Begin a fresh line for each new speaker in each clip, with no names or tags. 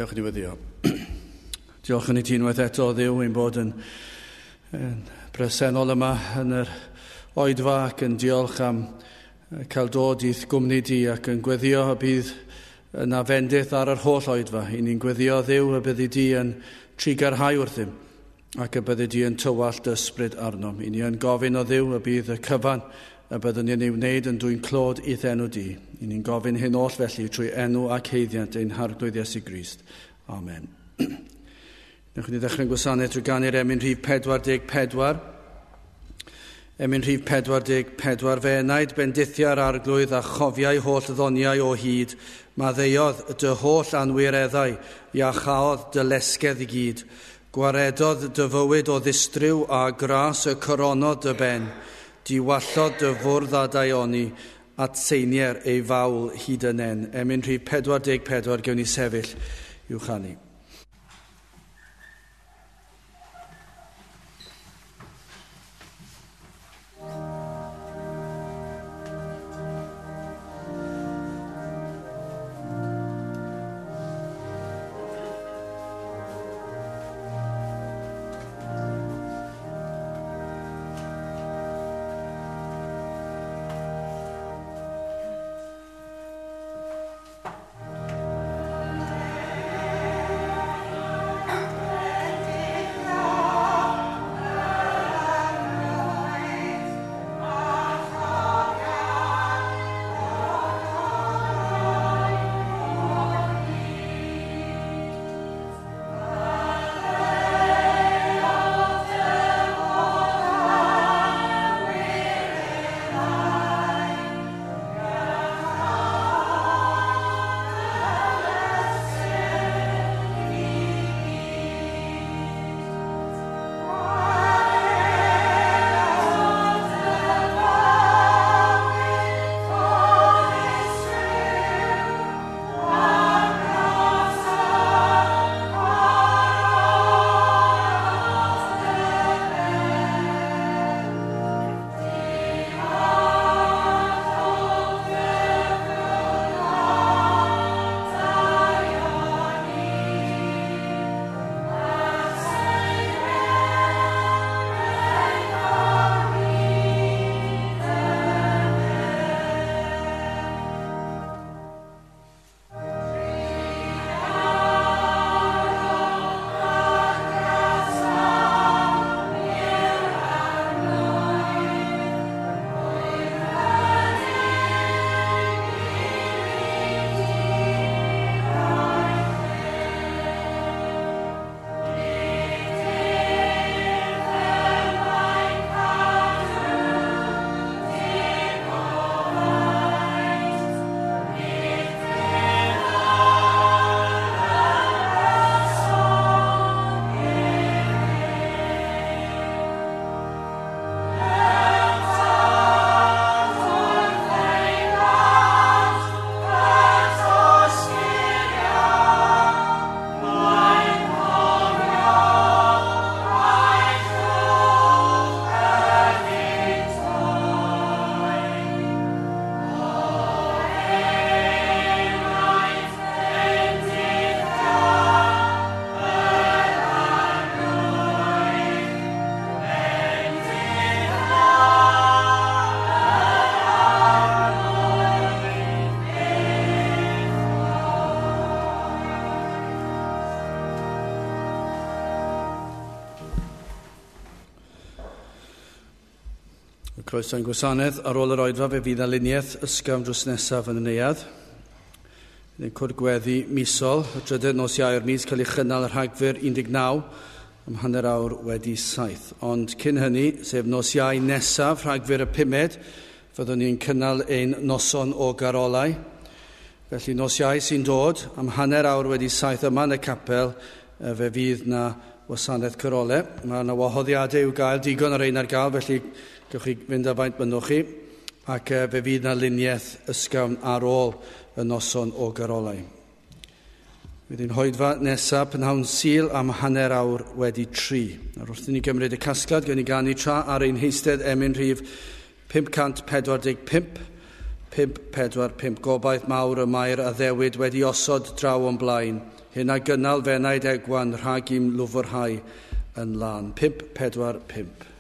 Diolch yn ddiweddio. Diolch yn ei ti unwaith eto, Dduw, ein bod yn bresennol yma yn yr oedfa ac yn diolch am cael dod i'th gwmni di ac yn gweddio y bydd yna fendith ar yr holl oedfa. I ni'n gweddio, Dduw, y byddi di yn trigarhau wrthym ac y byddi di yn tywallt ysbryd arnom. I ni yn gofyn o Dduw y bydd y cyfan y byddwn ni'n ei wneud yn dwy'n clod i'th enw di. I ni'n gofyn hyn oll felly trwy enw ac heiddiant ein harglwydd Iesu Grist. Amen. Newch ni ddechrau'n gwasanaeth drwy ganu'r emyn rhif 44. Emyn rhif 44. Fe enaid bendithiau'r arglwydd a chofiau holl ddoniau o hyd. Maddeuodd dy holl anwireddau, iachawdd dy lesgedd i gyd. Gwaredodd dy fywyd o ddistriw a gras y coronod dy ben. Diwallodd dy fwrdd a daioni, at seinier ei fawl hyd yn en. Emyn rhif 44, gewn ni sefyll i'w chanu. Croeso'n gwasanaeth ar ôl yr oedfa fe fydd aliniaeth ysgafn drws nesaf yn y neuadd. Yn cwrdd gweddi misol, y drydydd nos Iau'r mis cael ei chynnal y Rhagfyr 19 am hanner awr wedi 7. Ond cyn hynny, sef nos Iau nesaf, Rhagfyr y 5, fyddwn ni'n cynnal ein noson o garolau. Felly nos Iau sy'n dod am hanner awr wedi 7 yma yn y capel, fe fydd na wasanaeth carolau. Mae yna wahoddiadau i'w gael, digon ar ein ar gael, felly gewch chi fynd â faint mynnwch chi, ac fe fydd na luniaeth ysgafn ar ôl y noson o garolau. Fydd ein hoedfa nesaf pynhawn Sul am hanner awr wedi 3. Ar wrth i ni gymryd y casgliad, gan i ganu tra ar ein heistedd emyn rhif 545, 545, gobaith mawr y Mair a Ddewid wedi osod draw o'n blaen, hyn a gynnal fenaid egwan rhag i'm lwfrhau yn lan. 5-4-5.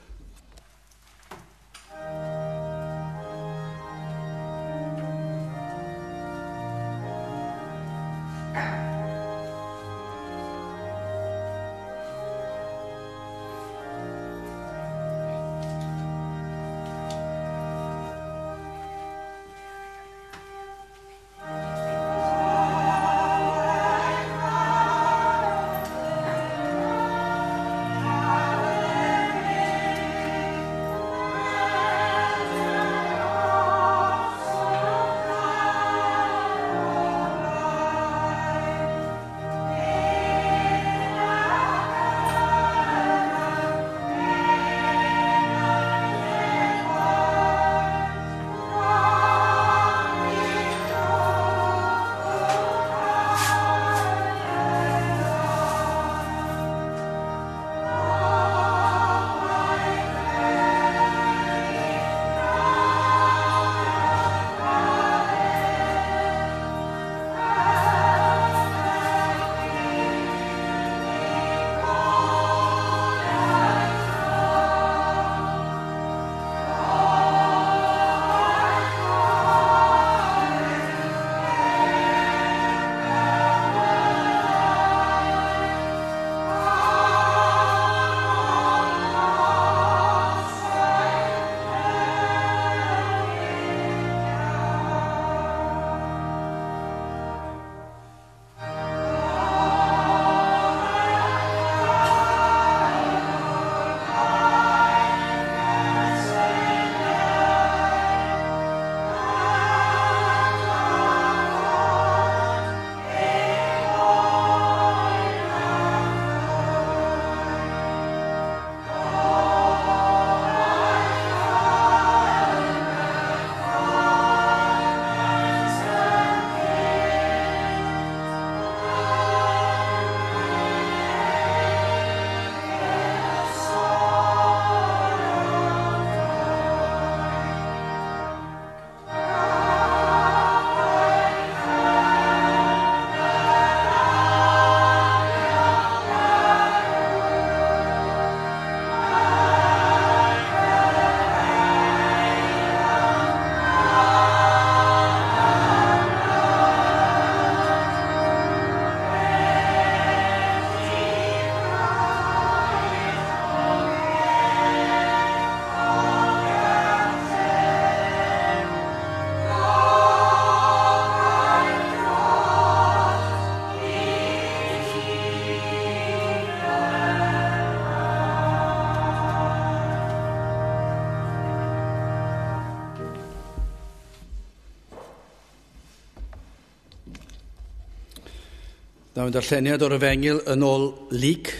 Dawn darlleniad o'r Efengil yn ôl Luc,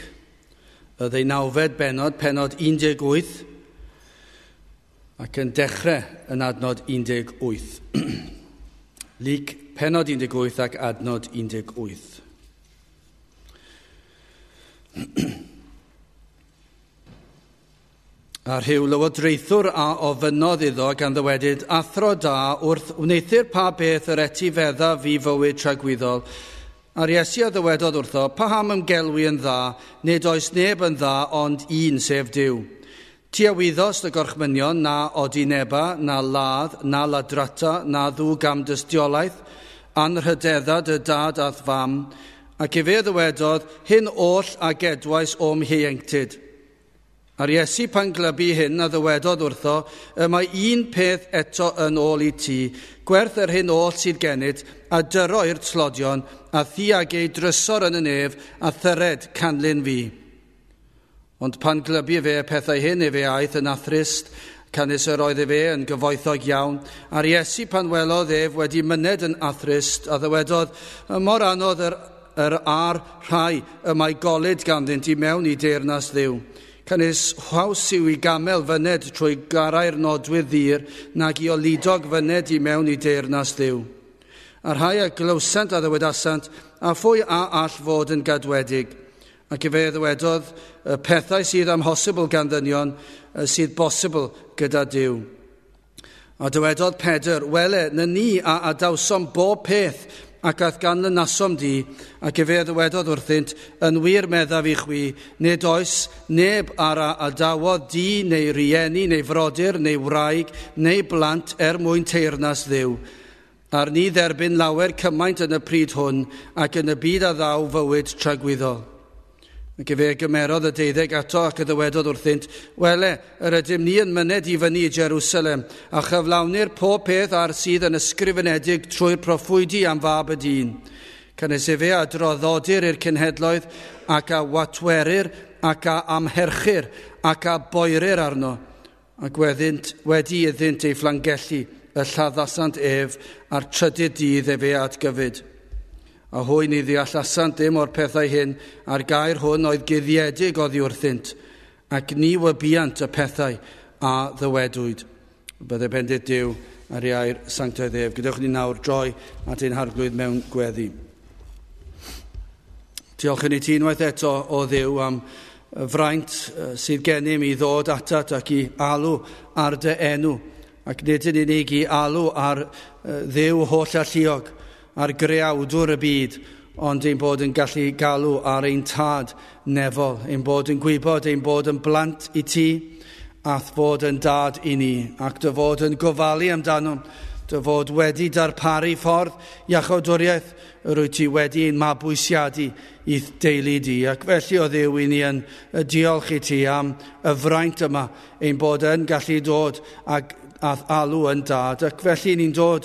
y 19fed benod, penod 18, ac yn dechrau yn adnod 18. Luc, penod 18 ac adnod 18. A rhyw lywodraethwr a ofynodd iddo gan ddywedyd athro da wrth wneithir pa beth yr etifedda fi fywyd tragwyddol. A'r Iesu a ddywedodd wrtho, paham ymgelwi yn dda, nid oes neb yn dda ond un sef Duw. Ti a wyddos dy gorchmynion na odi neba, na ladd, na ladrata, na ddw gam dystiolaeth, anrhydedda dy dad ath fam, ac I fe ddywedodd, hyn oll a gedwais o'm hieuenctid. A'r Iesu pan glybu hyn a ddywedodd wrtho, mae un peth eto yn ôl I ti, gwerth yr hyn oll sydd gennyt, a dyro i'r tlodion, a thi ag ei drysor yn y nef, a thyred canlyn fi. Ond pan glybu fe pethau hyn fe aeth yn athrist, canis yr oedd fe yn gyfoethog iawn, a'r Iesu pan welodd wedi myned yn athrist, a ddywedodd, mor anodd yr ar rhai y mae golyd ganddynt I mewn I deyrnas Dduw. Canis haws yw I gamel fyned trwy garau'r nodwydd ddir nag I olidog fyned I mewn I deyrnas Dduw. A rhai a glywsant a ddywedasant a phwy a all fod yn gadwedig. Ac I fe ddywedodd pethau sydd amhosibl gan ddynion sydd bosibl gyda Duw. A dywedodd Pedr, wele, na ni a adawsom bob peth ac ath gan y nasom di, ac fe ddywedodd wrthynt, yn wir meddaf i chwi, nid oes neb ara a dawodd di neu rieni neu frodyr neu wraig neu blant mwyn teyrnas Dduw. Ar ni dderbyn lawer cymaint yn y pryd hwn ac yn y byd a ddaw fywyd tragwyddol. Ac fe gymerodd y 12 ato ac y ddywedodd wrthynt, wele, yr ydym ni yn myned i fyny i Jerusalem, a chyflawnir pob peth ar sydd yn ysgrifenedig trwy'r proffwydi am fab y dyn. Cynnes fe a droddodir i'r cenhedloedd ac a watwerir ac a amherchir ac a boerir arno. Ac wedi iddynt ei phlangelli y lladdasant ef a'r trydydd dydd fe atgyfyd. A hwy'n i ddeallasant dim o'r pethau hyn a'r gair hwn oedd guddiedig oddi wrthynt, ac ni wybiant y pethau a ddywedwyd. Bydde bendit Duw ar iair sanctaidd ef. Gydewch ni nawr droi at ein harglwydd mewn gweddi. Diolch yn ei ti unwaith eto o Dduw am fraint sydd gennym i ddod atat ac i alw ar dy enw, ac nid yn unig i alw ar Dduw holl alluog, ar greawdwr y byd, ond ein bod yn gallu galw ar ein tad nefol, ein bod yn gwybod, ein bod yn blant i ti, ath fod yn dad i ni, ac dy fod yn gofalu amdano, dy fod wedi darparu ffordd iachawdwriaeth, rwy ti wedi ein mabwysiadu i deulu di, ac felly o Dduw i ni yn diolch i ti am y fraint yma, ein bod yn gallu dod ac alw yn dad, ac felly ni'n dod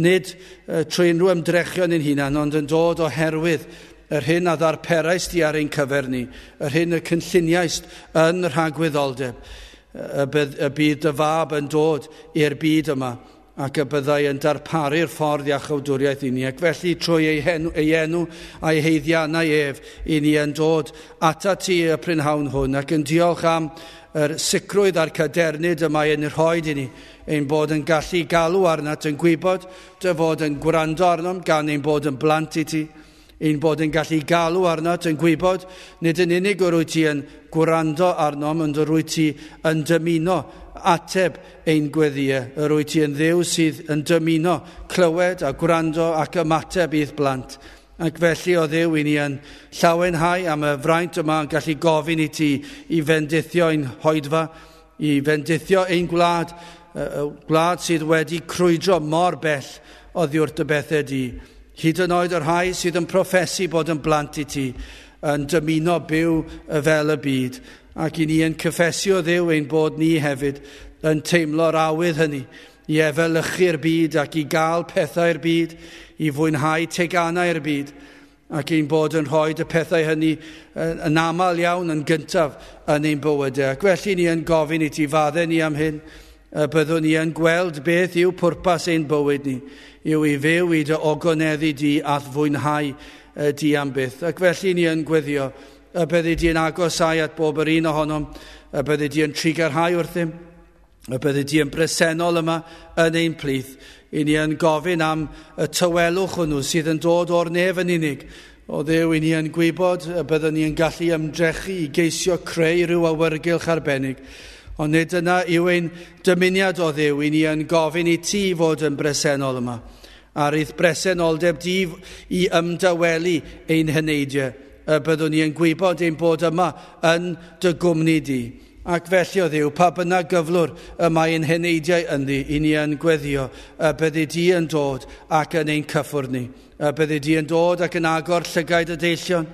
nid trwy unrhyw ymdrechion ein hunan, ond yn dod oherwydd yr hyn a ddarperais di ar ein cyfer ni, yr hyn y cynlluniaist yn y rhagwyddoldeb, y bydd dy fab yn dod i'r byd yma, ac y byddai yn darparu'r ffordd iachawdwriaeth i ni, ac felly trwy ei enw a'i heiddiannau ef, i ni yn dod ata ti y prynhawn hwn, ac yn diolch am yr sicrwydd a'r cadernid yma yn rhoi i ni, ein bod yn gallu galw arnat yn gwybod, dy fod yn gwrando arnom gan ein bod yn blant i ti, ein bod yn gallu galw arnat yn gwybod, nid yn unig o rwy ti yn gwrando arnom, ond o rwy ti yn dymuno ateb ein gweddiau, rwy ti yn Dduw sydd yn dymuno clywed a gwrando ac ymateb i'th blant. Ac felly o Dduw i ni yn llawenhau am y fraint yma yn gallu gofyn i ti i fendithio ein hoedfa, i fendithio ein gwlad, gwlad sydd wedi crwydro mor bell oddi wrth y bethau di. Hyd yn oed yr rhai sydd yn proffesu bod yn blant i ti, yn dymuno byw fel y byd. Ac i ni yn cyffesio Dduw ein bod ni hefyd yn teimlo'r awydd hynny, i efelychu'r byd ac i gael pethau'r byd, i fwynhau teganau'r byd, ac i'n bod yn rhoi y pethau hynny yn aml iawn yn gyntaf yn ein bywydau. Ac felly ni yn gofyn i ti faddau ni am hyn, byddwn ni yn gweld beth yw pwrpas ein bywyd ni, yw i fyw i dy ogoneddu di ath fwynhau di am byth. Ac felly ni yn gweddio, y byddi di yn agosau at bob yr un ohonom, y byddi di yn trigarhau wrthym, y byddi di yn bresennol yma yn ein plith. I ni yn gofyn am y tywelwch hwnnw sydd yn dod o'r nef yn unig. O Dduw, i ni yn gwybod y byddwn ni yn gallu ymdrechu i geisio creu rhyw awyrgylch arbennig. Ond nid yna yw ein dymuniad o Dduw, i ni yn gofyn i ti fod yn bresennol yma. Ar eith bresenoldeb di i ymdawelu ein hyneidiau. Y byddwn ni yn gwybod ein bod yma yn dy gwmni di. Ac felly o Dduw, pa bynnag gyflwr y mae ein heneidiau ynddi, i ni yn gweddio, y byddi di yn dod ac yn ein cyffwrdd ni. Y byddi di yn dod ac yn agor llygaid y deillion,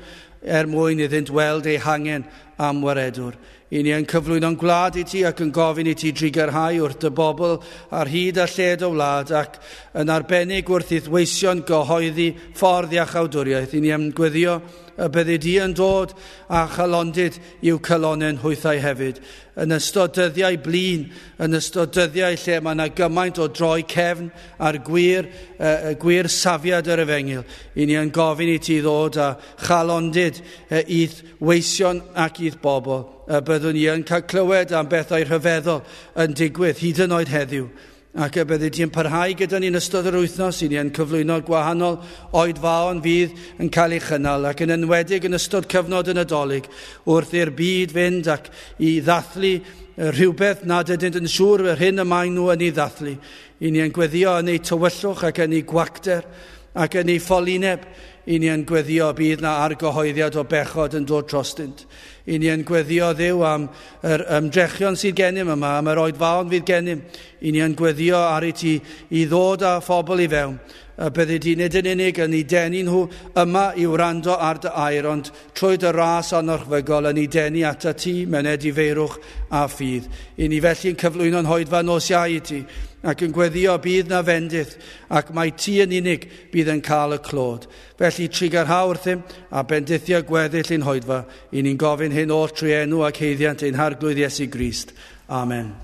mwyn iddynt weld ei hangen am waredwr. I ni yn cyflwyno'n gwlad i ti ac yn gofyn i ti drigarhau wrth y bobl ar hyd a lled o wlad, ac yn arbennig wrth eithweision gyhoeddi ffordd iachawdwriaeth. I ni yn gweddio y byddi di yn dod a chalondid i'w cylonau'n hwythau hefyd. Yn ystod dyddiau blin, yn ystod dyddiau lle mae yna gymaint o droi cefn ar gwir safiad yr efengil. I ni yn gofyn i ti ddod a chalondid i'th weision ac i'th bobl. Byddwn ni yn cael clywed am bethau rhyfeddol yn digwydd hyd yn oed heddiw. Ac y byddi ti'n parhau gyda ni'n ystod yr wythnos, i ni yn cyflwyno gwahanol oedfaon fydd yn cael ei chynnal, ac yn enwedig yn ystod cyfnod y Nadolig, wrth i'r byd fynd ac i ddathlu rhywbeth nad ydynt yn siŵr yr hyn y maen nhw yn ei ddathlu. I ni yn gweddio yn ei tywyllwch ac yn ei gwacter, ac yn ei pholineb, i ni yn gweddio bydd na argyhoeddiad o bechod yn dod drostynt. I ni yn gweddio Dduw am yr ymdrechion sydd gennym yma, am yr oedfaon fydd gennym. I ni yn gweddio ar ei ti i ddod â phobl i fewn. A byddi di nid yn unig yn ei denu nhw yma i wrando ar dy air, ond trwy dy ras anorchfygol yn ei denu ata ti, myned i feirwch a ffydd. I ni felly'n cyflwyno'n hoedfa nos Iau i ti, ac yn gweddio bydd na fendith, ac mae ti yn unig bydd yn cael y clod. Felly trigarha wrthym a bendithio gweddill ein hoedfa, i ni'n gofyn hyn oll trwy enw ac heiddiant ein harglwydd Iesu Grist. Amen.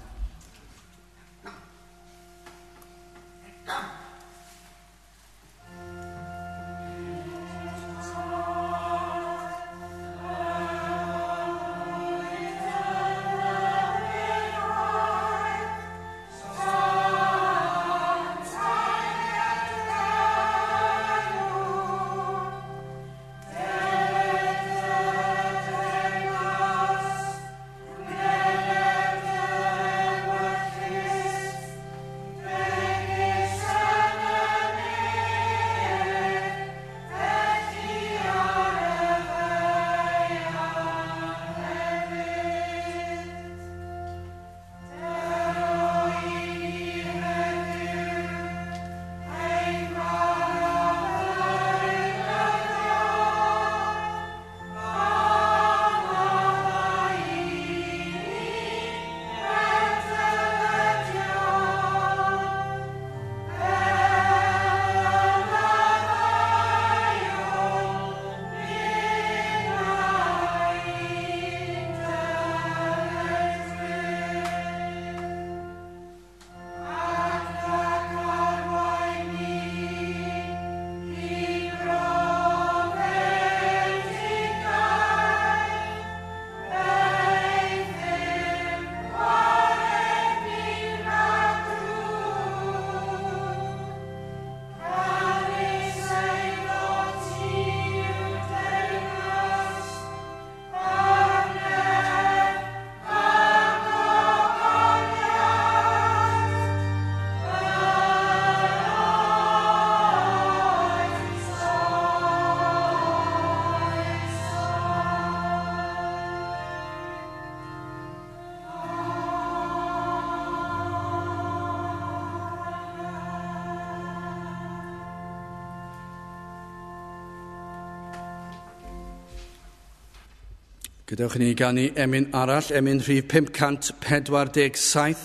Gadewch ni ganu emyn arall, emyn rhif 547,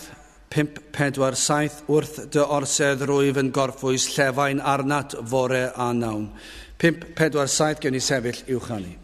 547 wrth dy orsedd rwyf yn gorffwys llefain arnat fore a nawn. 547 gen i sefyll uwch ni.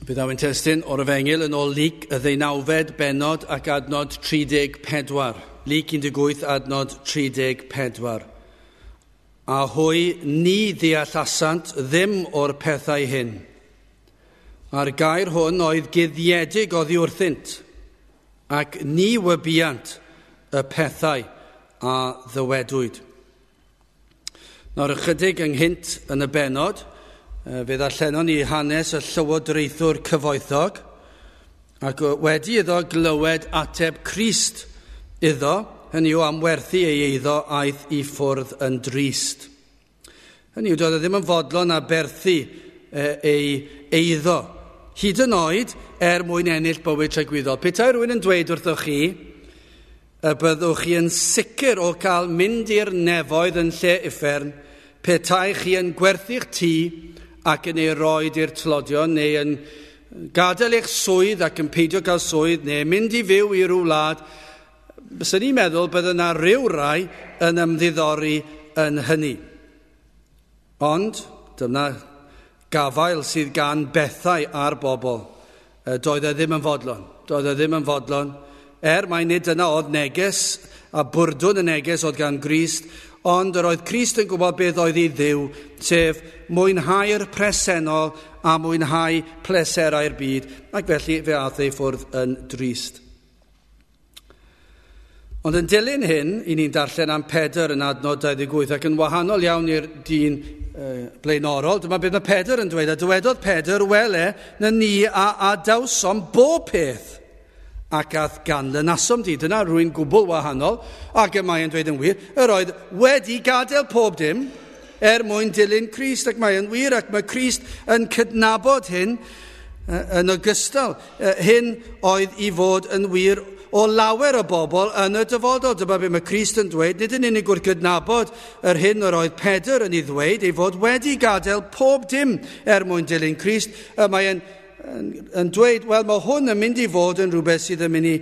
Bydd awyn testyn o'r Efengil yn ôl Lyc y 19 benod ac adnod 34. Lyc 18 adnod 34. A hwy ni ddeallasant ddim o'r pethau hyn. A'r gair hwn oedd guddiedig oddi wrthynt, ac ni wybiant y pethau a ddywedwyd. Nawr ychydig ynghynt yn y benod, fe ddarllenon ni hanes y llywodraethwr cyfoethog, ac wedi iddo glywed ateb Crist iddo, hynny yw amwerthu ei eiddo aeth i ffwrdd yn drist. Hynny yw, doedd e ddim yn fodlon a berthu ei eiddo, hyd yn oed mwyn ennill bywyd tragwyddol. Petai rhywun yn dweud wrthoch chi, y byddwch chi yn sicr o cael mynd i'r nefoedd yn lle uffern, petai chi yn gwerthu'ch tŷ ac yn ei roed i'r tlodion, neu yn gadael eich swydd ac yn peidio cael swydd, neu mynd i fyw i ryw wlad, byddwn ni'n meddwl bydd yna ryw rai yn ymddiddori yn hynny. Ond, dyna gafael sydd gan bethau ar bobl. Doedd e ddim yn fodlon. Doedd e ddim yn fodlon. Mai nid yna oedd neges, a bwrdwn y neges oedd gan Grist, ond yr oedd Crist yn gwybod beth oedd ei dduw, sef mwynhau'r presennol a mwynhau pleserau'r byd, ac felly fe aeth ei ffwrdd yn drist. Ond yn dilyn hyn, i ni'n darllen am Pedr yn adnod 28, ac yn wahanol iawn i'r dyn blaenorol, dyma beth mae Pedr yn dweud, a dywedodd Pedr, wele, na ni a dawsom bob peth, ac ath ganlynasom di. Dyna rwy'n gwbl wahanol, ac y mae'n dweud yn wir, yr oedd wedi gadael pob dim mwyn dilyn Crist, ac mae'n wir, ac mae Crist yn cydnabod hyn yn ogystal. Hyn oedd i fod yn wir o lawer o bobl yn y dyfodol. Dyma beth mae Crist yn dweud, nid yn unig wrth gydnabod yr hyn yr oedd Pedr yn ei ddweud, ei fod wedi gadael pob dim mwyn dilyn Crist. Mae'n yn dweud, wel, mae hwn yn mynd i fod yn rhywbeth sydd yn mynd i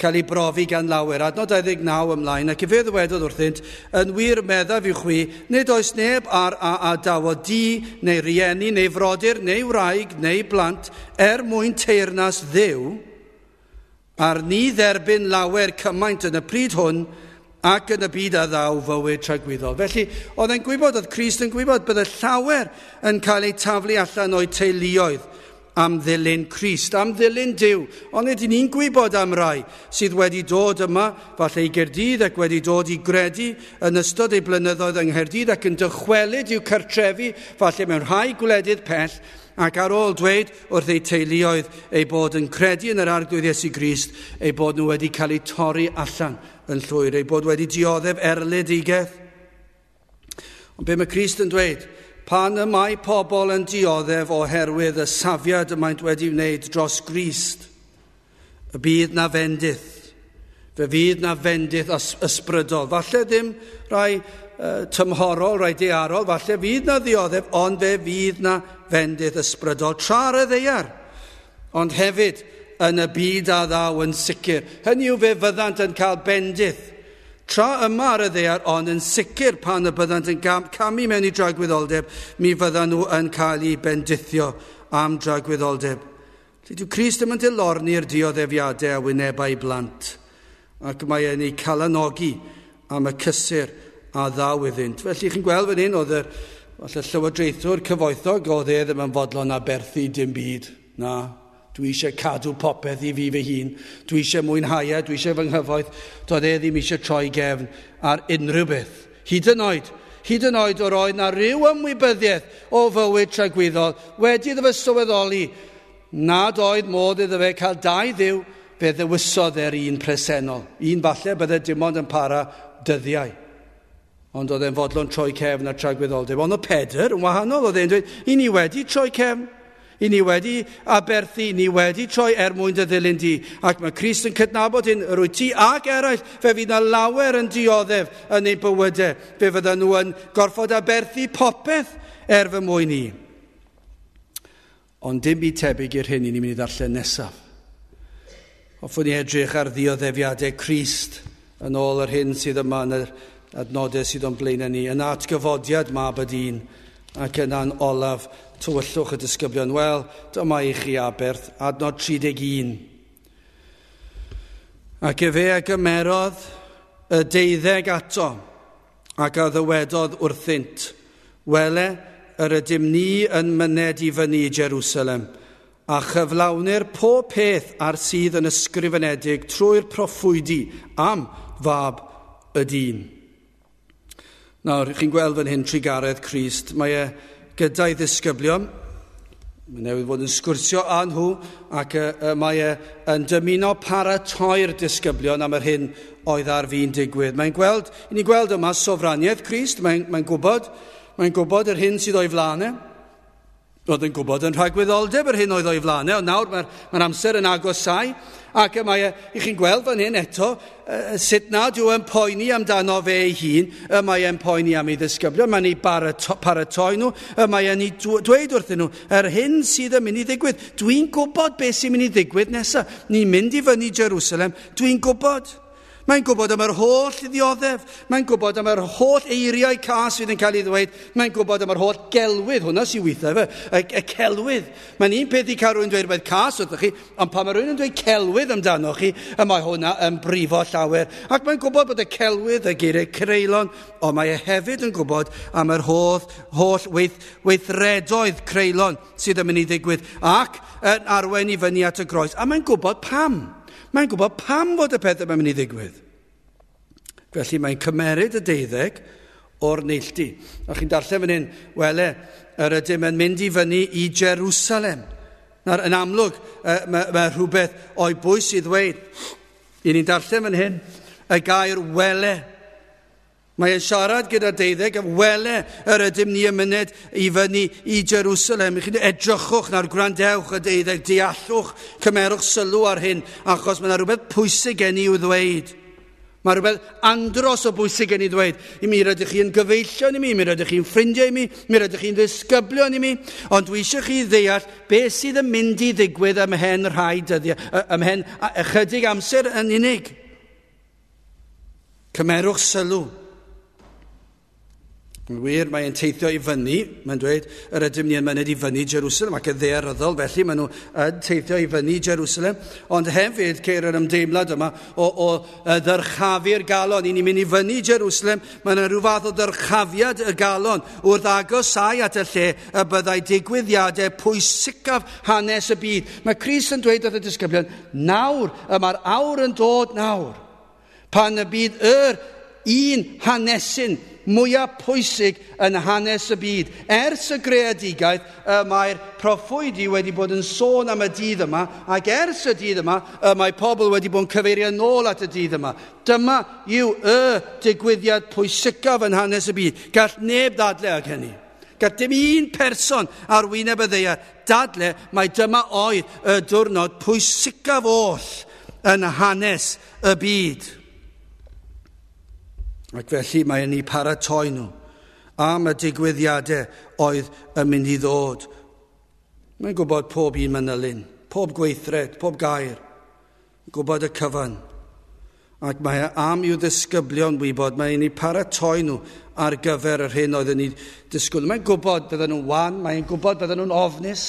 cael ei brofi gan lawer. Adnod 29 ymlaen, ac i fe ddwedodd wrthynt, yn wir meddaf i'w chwi, nid oes neb ar a dawod di, neu rieni, neu frodyr, neu wraig, neu blant, mwyn teyrnas dduw, ar ni dderbyn lawer cymaint yn y pryd hwn, ac yn y byd a ddaw fywyd tragwyddol. Felly, oedd e'n gwybod, oedd Crist yn gwybod, bydd y llawer yn cael ei taflu allan o'i teuluoedd am ddilyn Crist, am ddilyn Duw. Ond ydyn ni'n gwybod am rai sydd wedi dod yma, falle i Gaerdydd, ac wedi dod i gredu yn ystod ei blynyddoedd yng Nghaerdydd, ac yn dychwelyd i'w cartrefi, falle mewn rhai gwledydd pell, ac ar ôl dweud wrth ei teuluoedd ei bod yn credu yn yr arglwydd Iesu Grist, ei bod nhw wedi cael eu torri allan yn llwyr, ei bod wedi dioddef erledigeth. Ond be mae Crist yn dweud? Pan y mae pobl yn dioddef oherwydd y safiad y maent wedi wneud dros Grist, y bydd na fendith. Fe fydd na fendith ysbrydol. Falle ddim rai tymhorol, rai dearol, falle fydd na ddioddef, ond fe fydd na fendith ysbrydol tra'r y ddeiar. Ond hefyd yn y byd a ddaw yn sicr. Hynny yw fe fyddant yn cael bendith. Tra yma ar y ddeiar, ond yn sicr pan y byddant yn camu mewn i dragwyddoldeb, mi fyddan nhw yn cael ei bendithio am dragwyddoldeb. Dyw Crist ddim yn dilorni'r dioddefiadau a wynebau blant, ac mae e'n ei calanogi am y cysur a ddaw iddynt. Felly chi'n gweld fan hyn, oedd y llywodraethwr cyfoethog, oedd e ddim yn fodlon a berthu dim byd. Na, dwi eisiau cadw popeth i fi fy hun. Dwi eisiau mwynhau, dwi eisiau fy nghyfoeth. Doedd e ddim eisiau troi gefn ar unrhyw beth. Hyd yn oed o'r oedd na ryw ymwybyddiaeth o fywyd tragwyddol wedi iddo fe sylweddoli nad oedd modd iddo fe cael dau dduw, fe ddewisodd e'r un presennol. Un falle bydde dim ond yn para dyddiau. Ond oedd e'n fodlon troi cefn ar tragwyddoldeb. Ond o Pedr yn wahanol, oedd e'n dweud, i ni wedi troi cefn. I ni wedi aberthu, ni wedi troi mwyn dy ddilyn di. Ac mae Crist yn cydnabod hyn, yr wyt ti ac eraill, fe fydd na lawer yn dioddef yn ei bywydau. Fe fydda nhw yn gorfod aberthu popeth fy mwyn ni. Ond dim byd tebyg i'r hyn i ni'n mynd i ddarllen nesaf. Hoffwn ni edrych ar ddioddefiadau Crist yn ôl yr hyn sydd yma yn yr adnodau sydd o'n blaen ni, yn atgyfodiad mab y dyn Ac yna'n olaf tywyllwch y disgyblion. Wel, dyma i chi Aberth, adnod 31. Ac fe a gymerodd y 12 ato, ac a ddywedodd wrthynt, wele, yr ydym ni yn myned i fyny i Jerusalem, a chyflawnir pob peth ar sydd yn ysgrifenedig trwy'r proffwydi am fab y dyn. Nawr, chi'n gweld fan hyn trigaredd Crist, mae e gyda'i ddisgyblion, mae newydd fod yn sgwrsio â nhw, ac mae e yn dymuno paratoi'r disgyblion am yr hyn oedd ar fi'n digwydd. Mae'n gweld, i ni gweld yma sofraniaeth Crist, mae'n gwybod yr hyn sydd o'i flanau. Oedd yn gwybod yn rhagwyddoldeb yr hyn oedd o'i flanau, ond nawr mae'r amser yn agosau, ac mae i chi'n gweld fan hyn eto, sut nad yw yn poeni amdano fe ei hun, mae e'n poeni am ei ddisgyblion, mae'n ei paratoi nhw, mae e'n ei dweud wrthyn nhw, yr hyn sydd yn mynd i ddigwydd. Dwi'n gwybod beth sy'n mynd i ddigwydd nesaf. Ni'n mynd i fyny Jerusalem, dwi'n gwybod. Mae'n gwybod am yr holl ddioddef. Mae'n gwybod am yr holl eiriau cas fydd yn cael ei ddweud. Mae'n gwybod am yr holl gelwydd. Hwna sy'n weithio fe. Y celwydd. Mae'n un peth i cael rhywun dweud beth cas wrthych chi, ond pan mae rhywun yn dweud celwydd amdano chi, mae hwnna yn brifo llawer. Ac mae'n gwybod bod y celwydd, y geiriau creulon, ond mae e hefyd yn gwybod am yr holl weithredoedd creulon sydd yn mynd i ddigwydd. Ac yn arwen i fyny at y groes. A mae'n gwybod pam. Mae'n gwybod pam fod y pethau mae'n mynd i ddigwydd. Felly mae'n cymeryd y 12 o'r neilltu. A chi'n darllen fan hyn, wele, yr ydym yn mynd i fyny i Jerusalem. Nawr, yn amlwg, mae rhywbeth o'i bwys i ddweud. I ni'n darllen fan hyn, y gair wele. Mae'n siarad gyda 12, a wele yr ydym ni yn myned i fyny i Jerusalem. Chi'n edrychwch nawr, gwrandewch y 12, deallwch, cymerwch sylw ar hyn, achos mae yna rhywbeth pwysig gen i i'w ddweud. Mae rhywbeth andros o bwysig gen i ddweud. I mi rydych chi'n gyfeillion i mi rydych chi'n ffrindiau i mi rydych chi'n ddisgyblion i mi, ond dwi eisiau chi ddeall beth sydd yn mynd i ddigwydd ymhen rhai dyddiau, ymhen ychydig amser yn unig. Cymerwch sylw. Yn wir, mae'n teithio i fyny, mae'n dweud, yr ydym ni yn myned i fyny Jerusalem, ac y ddaearyddol, felly maen nhw yn teithio i fyny Jerusalem, ond hefyd ceir yr ymdeimlad yma o ddyrchafu'r galon. I ni'n mynd i fyny Jerusalem, mae'n rhyw fath o ddyrchafiad y galon wrth agosau at y lle y byddai digwyddiadau pwysicaf hanes y byd. Mae Crist yn dweud wrth y disgyblion, nawr, mae'r awr yn dod nawr, pan y bydd un hanesyn mwyaf pwysig yn hanes y byd. Ers y greadigaeth, mae'r proffwydi wedi bod yn sôn am y dydd yma, ac ers y dydd yma, mae pobl wedi bod yn cyfeirio nôl at y dydd yma. Dyma yw y digwyddiad pwysicaf yn hanes y byd. Gall neb ddadle ag hynny. Gall dim un person ar wyneb y ddaear dadle mai dyma oedd y diwrnod pwysicaf oll yn hanes y byd. Ac felly mae yn ei paratoi nhw am y digwyddiadau oedd yn mynd i ddod. Mae'n gwybod pob un manylun, pob gweithred, pob gair. Gwybod y cyfan. Ac mae am i'w ddisgyblion wybod, mae yn ei paratoi nhw ar gyfer yr hyn oedd yn ei disgwyl. Mae'n gwybod bydden nhw'n wan, mae'n gwybod bydden nhw'n ofnus,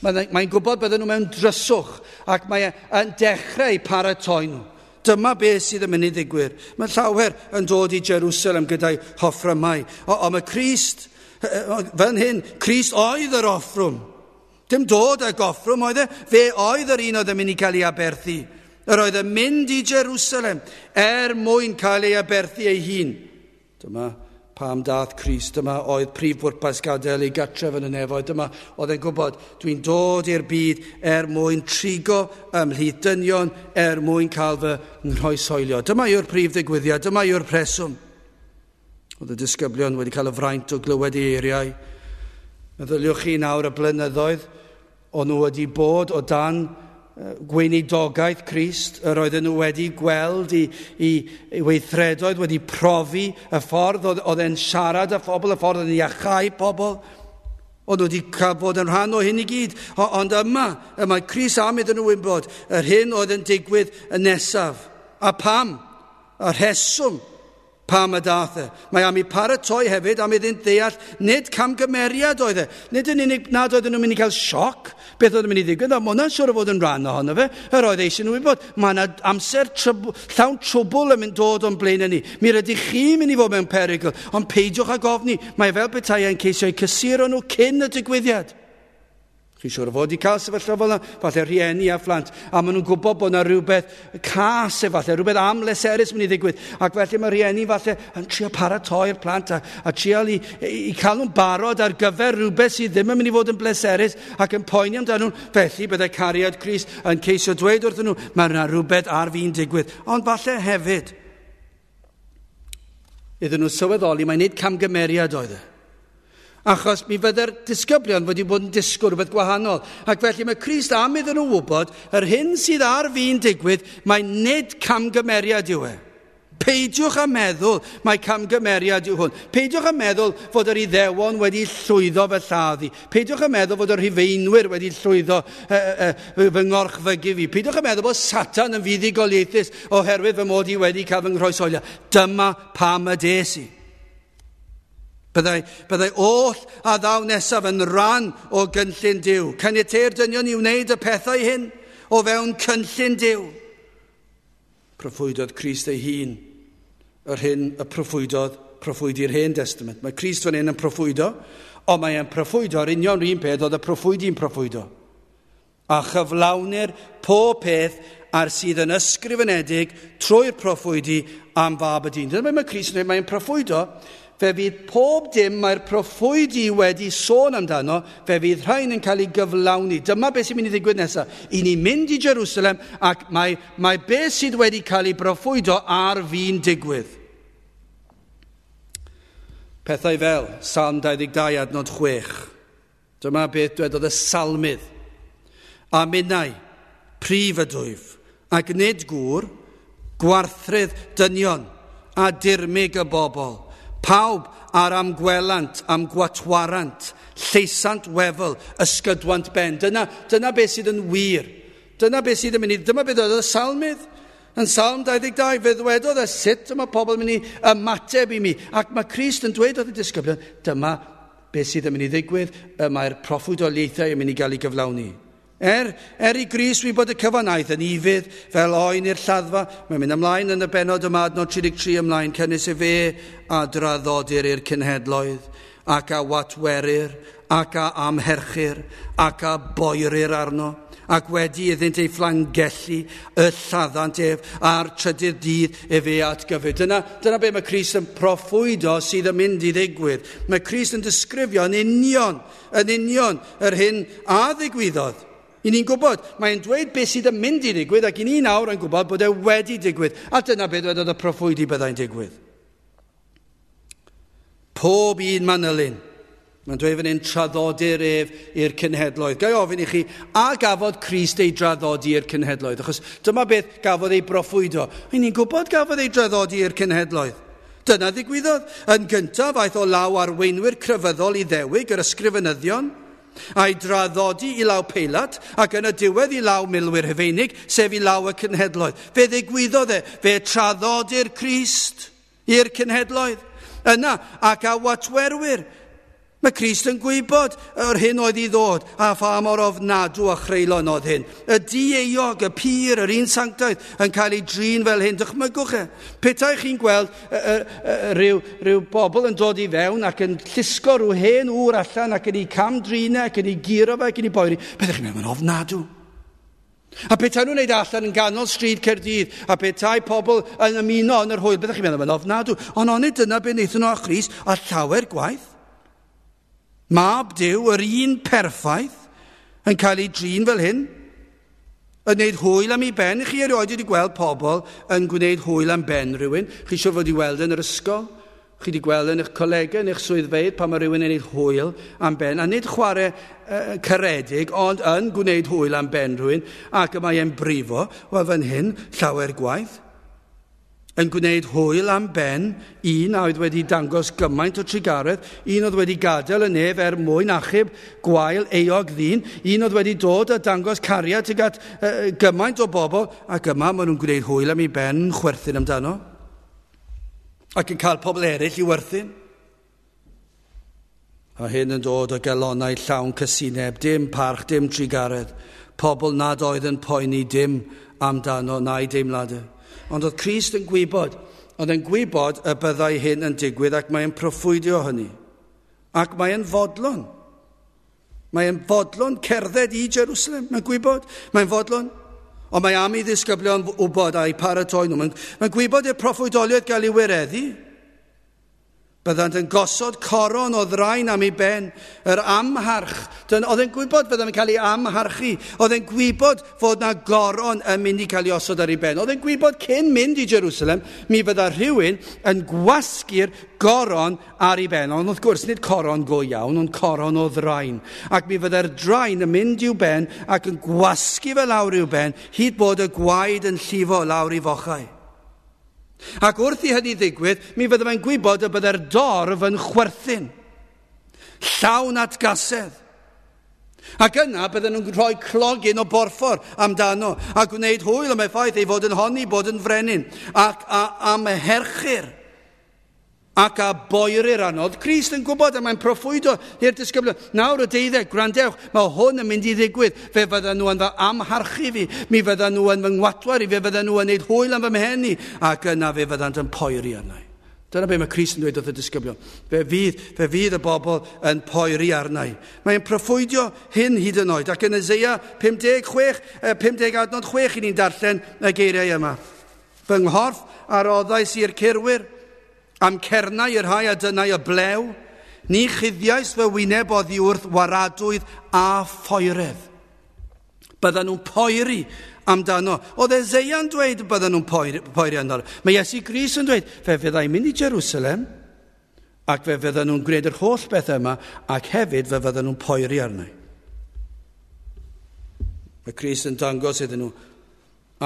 mae'n gwybod bydden nhw mewn dryswch, ac mae'n dechrau eu paratoi nhw. Dyma beth sydd yn mynd i ddigwydd. Mae llawer yn dod i Jerusalem gyda'i hoffrymau. Ond mae Crist, fan hyn, Crist oedd yr offrwm. Dim dod ag offrwm oedd e. Fe oedd yr un oedd yn mynd i cael ei aberthu. Yr oedd yn mynd i Jerusalem mwyn cael ei aberthu ei hun. Dyma pam dath Crist, dyma oedd prif bwrpas gadael ei gartref yn y nefoedd. Dyma oedd e'n gwybod, dwi'n dod i'r byd mwyn trigo ymhlith dynion, mwyn cael fy nghroesoelio. Dyma yw'r prif ddigwyddiad, dyma yw'r preswm. Oedd y disgyblion wedi cael y fraint o glywed ei eiriau. Meddyliwch chi nawr y blynyddoedd o'n nhw wedi bod o dan gweinidogaeth Crist, yr oedden nhw wedi gweld i weithredoedd wedi profi y ffordd oedd e'n siarad â phobl, y ffordd oedd e'n iachau pobl. Oedd nhw wedi cael bod yn rhan o hyn i gyd. Ond mae Crist am iddyn nhw wybod yr hyn oedd yn digwydd y nesaf. A pam? Y rheswm pam y dath e. Mae am ei paratoi hefyd am iddynt ddeall nid camgymeriad oedd e. Nid yn unig nad oedden nhw'n mynd i cael sioc beth oedd yn mynd i ddigwydd, a mae hwnna'n siŵr o fod yn rhan ohono fe. Yr oedd eisiau nhw wybod, mae yna amser llawn trwbl yn mynd dod o'n blaen ni. Mi rydych chi mynd i fod mewn perygl, ond peidiwch ag ofni. Mae fel petai yn ceisio eu cysuro nhw cyn y digwyddiad. Chi siŵr o fod i cael sefyllfa fel yna, falle rhieni a phlant, a maen nhw'n gwybod bod yna rhywbeth cas efallai, rhywbeth amleserus mynd i ddigwydd, ac felly mae rhieni falle yn trio paratoi'r plant a trio i cael nhw'n barod ar gyfer rhywbeth sydd ddim yn mynd i fod yn bleserus ac yn poeni amdano nhw. Felly byddai cariad Crist yn ceisio dweud wrthyn nhw, mae yna rhywbeth ar fi'n digwydd. Ond falle hefyd, iddyn nhw sylweddoli, mae nid camgymeriad oedd e. Achos mi fydde'r disgyblion wedi bod yn disgwyl rhywbeth gwahanol. Ac felly mae Crist am iddyn nhw wybod, yr hyn sydd ar fi'n digwydd, mae nid camgymeriad yw e. Peidiwch a meddwl mae camgymeriad yw hwn. Peidiwch a meddwl fod yr Iddewon wedi llwyddo fy lladdu. Peidiwch a meddwl fod yr Rhufeinwyr wedi llwyddo fy ngorchfygu fi. Peidiwch a meddwl bod Satan yn fuddigoliaethus oherwydd fy mod i wedi cael fy nghroesoelio. Dyma pam y des i. Byddai oll a ddaw nesaf yn rhan o gynllun Duw. Caniateir dynion i wneud y pethau hyn o fewn cynllun Duw. Proffwydodd Crist ei hun yr hyn y proffwydi'r Hen Testament. Mae Crist fan hyn yn proffwydo, ond mae e'n proffwydo'r union rhywun peth oedd y proffwydi'n proffwydo. A chyflawnir pob peth ar sydd yn ysgrifenedig trwy'r proffwydi am fab y dyn. Dyna mae Crist yn dweud, mae'n proffwydo. Fe fydd pob dim mae'r proffwydi wedi sôn amdano, fe fydd rhain yn cael ei gyflawni. Dyma beth sy'n mynd i ddigwydd nesaf. I ni mynd i Jerusalem ac mae beth sydd wedi cael ei proffwydo ar fi'n digwydd. Pethau fel Psalm 22 adnod 6. Dyma beth dwedodd y salmydd. A minnau, prif y dwyf, ac nid gŵr, gwarthrydd dynion, a dirmig y bobl. Pawb ar amgwelant, am gwatwarant, lleisant wefel, ysgydwant ben. Dyna beth sydd yn wir. Dyna beth sydd yn mynd i... Dyma beth oedd y salmydd. Yn Psalm 22, fe ddwedodd y sut yma pobl yn mynd i ymateb i mi. Ac mae Crist yn dweud oedd y disgyblion, dyma beth sydd yn mynd i ddigwydd, mae'r proffwydoliaethau yn mynd i gael ei gyflawni. I Grist wi bod y cyfanaeth yn ifydd fel oen i'r lladdfa. Mae'n mynd ymlaen yn y benod yma adnod 33 ymlaen, cynnes i fe a draddodir i'r cynhedloedd, ac a watwerir, ac a amherchir, ac a boerir arno, ac wedi iddynt ei fflangellu y lladdant ef a'r trydydd dydd e fe atgyfyd. Dyna be mae Crist yn proffwydo sydd yn mynd i ddigwydd. Mae Crist yn disgrifio yn union yr hyn a ddigwyddodd. I ni'n gwybod, mae'n dweud beth sydd yn mynd i ddigwydd ac i ni nawr yn gwybod bod e wedi digwydd. A dyna beth oedd y proffwydi byddai'n digwydd. Pob un manylun. Mae'n dweud fan hyn traddodi'r ef i'r cynhedloedd. Gai ofyn i chi, a gafodd Crist ei draddodi i'r cynhedloedd? Achos dyma beth gafodd ei proffwydo. I ni'n gwybod gafodd ei draddodi i'r cynhedloedd. Dyna ddigwyddodd. Yn gyntaf, aeth o law arweinwyr crefyddol i ddewig yr ysgrifenyddion, a'i draddodi i law Peilat, ac yn y diwedd i law milwyr Hufeinig, sef i law y cynhedloedd. Fe ddigwyddodd fe traddodi'r Crist i'r cynhedloedd. Yna, ac a watwerwyr. Mae Crist yn gwybod yr hyn oedd i ddod, a pha mor ofnadw a chreulon oedd hyn. Y di-eog, y pyr, yr un sanctaidd yn cael ei drin fel hyn. Dychmygwch e. Petai chi'n gweld rhyw bobl yn dod i fewn ac yn llusgo rhyw hen ŵr allan ac yn ei camdrinau, ac yn ei giro fe, ac yn ei boeri. Byddech chi'n meddwl, mae'n ofnadw. A petai nhw'n neud allan yn ganol stryd Caerdydd, a petai pobl yn ymuno yn yr hwyl, byddech chi'n meddwl, mae'n ofnadw. Ond onid dyna be wnaethon nhw â Crist a llawer gwaith. Mab Duw, yr un perffaith, yn cael ei drin fel hyn, yn gwneud hwyl am ei ben. Chi erioed wedi gweld pobl yn gwneud hwyl am ben rhywun. Chi siŵr fod i weld yn yr ysgol. Chi wedi gweld yn eich colega, yn eich swyddfeydd, pan mae rhywun yn gwneud hwyl am ben. A nid chwarae caredig, ond yn gwneud hwyl am ben rhywun. Ac yma e'n brifo, wel fan hyn, llawer gwaith. Yn gwneud hwyl am ben, un a oedd wedi dangos gymaint o trigaredd, un oedd wedi gadael y nef mwyn achub gwael eog ddyn, un oedd wedi dod a dangos cariad tuag at gymaint o bobl, ac yma maen nhw'n gwneud hwyl am ei ben, chwerthin amdano. ac yn cael pobl eraill i werthin. A hyn yn dod o galonau llawn cysineb, dim parch, dim trigaredd, pobl nad oedd yn poeni dim amdano na'i deimladau. Ond oedd Crist yn gwybod, oedd yn gwybod y byddai hyn yn digwydd ac mae'n proffwydio hynny. Ac mae'n fodlon. Mae'n fodlon cerdded i Jerusalem, mae'n gwybod, mae'n fodlon. Ond mae am I ddisgyblion wybod a'i paratoi nhw. Mae'n gwybod i'r proffwydoliaeth gael ei wireddu. Byddant yn gosod coron o ddrain am ei ben, yr amharch. Oedd e'n gwybod byddant yn cael ei amharchu. Oedd e'n gwybod fod na goron yn mynd I cael ei osod ar ei ben. Oedd e'n gwybod cyn mynd I Jerusalem, mi fydda rhywun yn gwasgu'r goron ar ei ben. Ond wrth gwrs, nid coron go iawn, ond coron o ddrain. Ac mi fydda'r drain yn mynd i'w ben ac yn gwasgu fe lawr i'w ben, hyd bod y gwaed yn llifo lawr I fochau. Ac wrth I hynny ddigwydd, mi fydda fe'n gwybod y bydda'r dorf yn chwerthin, llawn atgasedd. Ac yna bydden nhw'n rhoi clogin o borffor amdano, a gwneud hwyl am ei ffaith ei fod yn honni, bod yn frenin, ac am herchu'r, ac a boeri'r anodd. Crist yn gwybod a mae'n proffwydo i'r disgyblion. Nawr y 12, gwrandewch, mae hwn yn mynd I ddigwydd. Fe fydda nhw yn fy amharchu fi, mi fydda nhw yn fy ngwatwar I, fe fydda nhw yn neud hwyl am fy mhenni, ac yna fe fyddant yn poeri arna I. Dyna be mae Crist yn dweud wrth y disgyblion. Fe fydd y bobl yn poeri arna I. Mae'n proffwydio hyn hyd yn oed. Ac yn Eseia 50 adnod 6 I ni'n darllen y geiriau yma. Fy nghorff ar oddais i'r cyrwyr, am cernau i'r rhai a dynau y blew, ni chuddiais fy wyneb oddi wrth waradwydd a phoeredd. Byddan nhw'n poeri amdano. Oedd Eseia'n dweud byddan nhw'n poeri amdano. Mae Iesu Grist yn dweud, fe fyddai'n mynd I Jerusalem, ac fe fyddan nhw'n gwneud yr holl beth yma, ac hefyd fe fyddan nhw'n poeri arna I. Mae Crist yn dangos iddyn nhw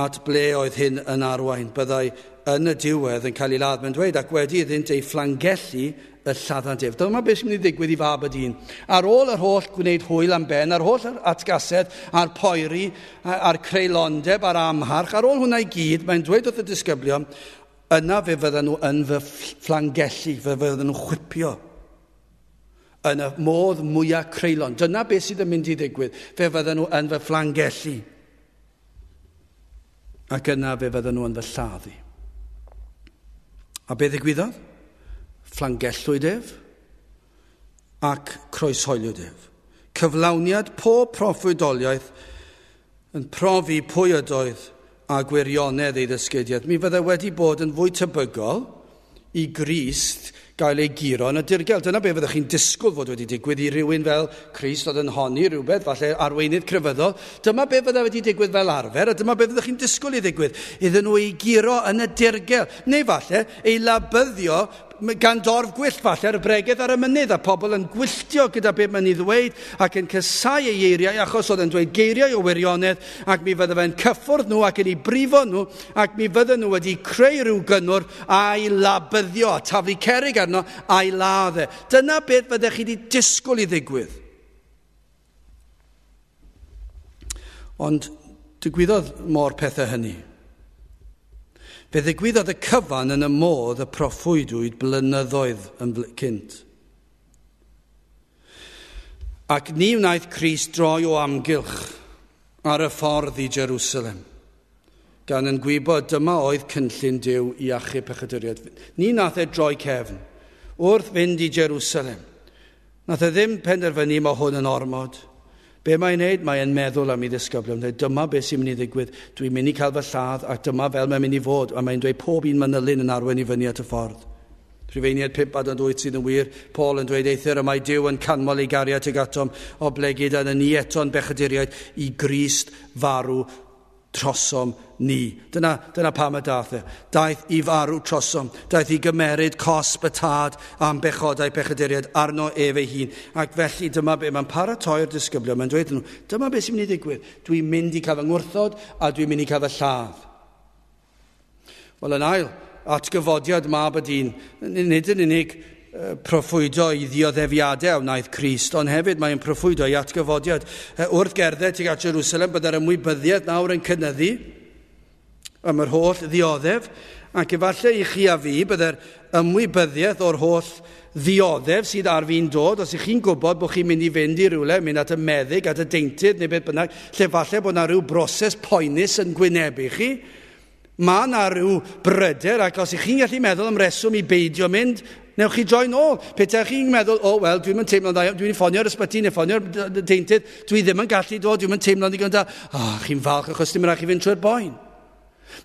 at ble oedd hyn yn arwain. Byddai yn y diwedd yn cael ei ladd. Mae'n dweud ac wedi iddynt ei fflangellu y lladdantef. Dyma beth sy'n mynd I ddigwydd I fab y dyn. Ar ôl yr holl gwneud hwyl am ben, ar holl atgasedd, a'r poeri, a'r creulondeb, a'r amharch, ar ôl hwnna I gyd, mae'n dweud wrth y disgyblion, yna fe fydden nhw yn fy fflangellu, fe fydden nhw'n chwipio yn y modd mwyaf creulon. Dyna beth sydd yn mynd I ddigwydd. Fe fydden nhw yn fy fflangellu. Ac yna fe fydden nhw yn fy lladdu. A beth ddigwyddodd? Fflangellwyd ef ac croeshoeliwyd ef. Cyflawniad pob proffwydoliaeth yn profi pwy ydoedd a gwirionedd ei ddysgidiaeth. Mi fydde wedi bod yn fwy tebygol I Grist gael ei giro yn y dirgel. Dyna be fyddech chi'n disgwyl fod wedi digwydd I rywun fel Crist oedd yn honni rhywbeth, falle arweinydd crefyddol. Dyma be fydde wedi digwydd fel arfer, a dyma be fyddech chi'n disgwyl I ddigwydd. Iddyn nhw ei giro yn y dirgel. Neu falle ei labyddio gan dorf gwyllt falle ar y bregeth ar y mynydd, a pobl yn gwylltio gyda be mae'n I ddweud ac yn cysau ei eiriau achos oedd yn dweud geiriau o wirionedd, ac mi fydde fe'n cyffwrdd nhw ac yn ei brifo nhw, ac mi fydde nhw wedi creu rhyw gynnwr a'i labyddio a taflu cerrig arno a'i ladde. Dyna beth fyddech chi wedi disgwyl I ddigwydd. Ond digwyddodd mor pethau hynny. Fe ddigwyddodd y cyfan yn y modd y proffwydwyd blynyddoedd yn cynt. Ac ni wnaeth Crist droi o amgylch ar y ffordd I Jerusalem, gan yn gwybod dyma oedd cynllun Duw I achub pechaduriaid. Ni nath e droi cefn wrth fynd I Jerusalem. Nath e ddim penderfynu mae hwn yn ormod. Be mae'n neud? Mae'n meddwl am ei ddisgyblion. Dyma beth sy'n mynd I ddigwydd. Dwi'n mynd I cael fy lladd ac dyma fel mae'n mynd I fod. A mae'n dweud pob un manylun yn arwain I fyny at y ffordd. Rhufeiniad 5:8 sydd yn wir. Paul yn dweud eithir y mae Duw yn canmol ei gariad tuag atom o ble gyda ni eto'n bechaduriaid I Grist farw trosom ni. Dyna pam y dath e. Daeth I farw trosom. Daeth I gymeryd cos bytad am bechodau pechaduriaid arno ef ei hun. Ac felly dyma be mae'n paratoi'r disgyblion. Mae'n dweud nhw, dyma be sy'n mynd I ddigwydd. Dwi'n mynd I cael fy ngwrthod a dwi'n mynd I cael fy lladd. Wel yn ail, atgyfodiad mab y dyn. Nid yn unig proffwydo I ddioddefiadau a wnaeth Crist, ond hefyd mae'n proffwydo I atgyfodiad. Wrth gerdded tuag at Jerusalem, byddai'r ymwybyddiaeth nawr yn cynyddu am yr holl ddioddef, Ac efallai i chi a fi byddai'r ymwybyddiaeth o'r holl ddioddef sydd ar fi'n dod, os ych chi'n gwybod bod chi'n mynd i fynd i rywle, mynd at y meddyg, at y deintydd, neu beth bynnag, lle falle bod yna rhyw broses poenus yn gwynebu chi, mae yna rhyw bryder, ac os ych chi'n gallu meddwl am reswm i beidio mynd, newch chi join ôl. Petach chi'n meddwl, wel, dwi'n mynd teimlo'n dda, dwi'n ffonio'r ysbyty neu ffonio'r deintydd, dwi ddim yn gallu dod, dwi'n mynd teimlo'n ddigon da. Chi'n falch achos dim rhaid chi fynd trwy'r boen.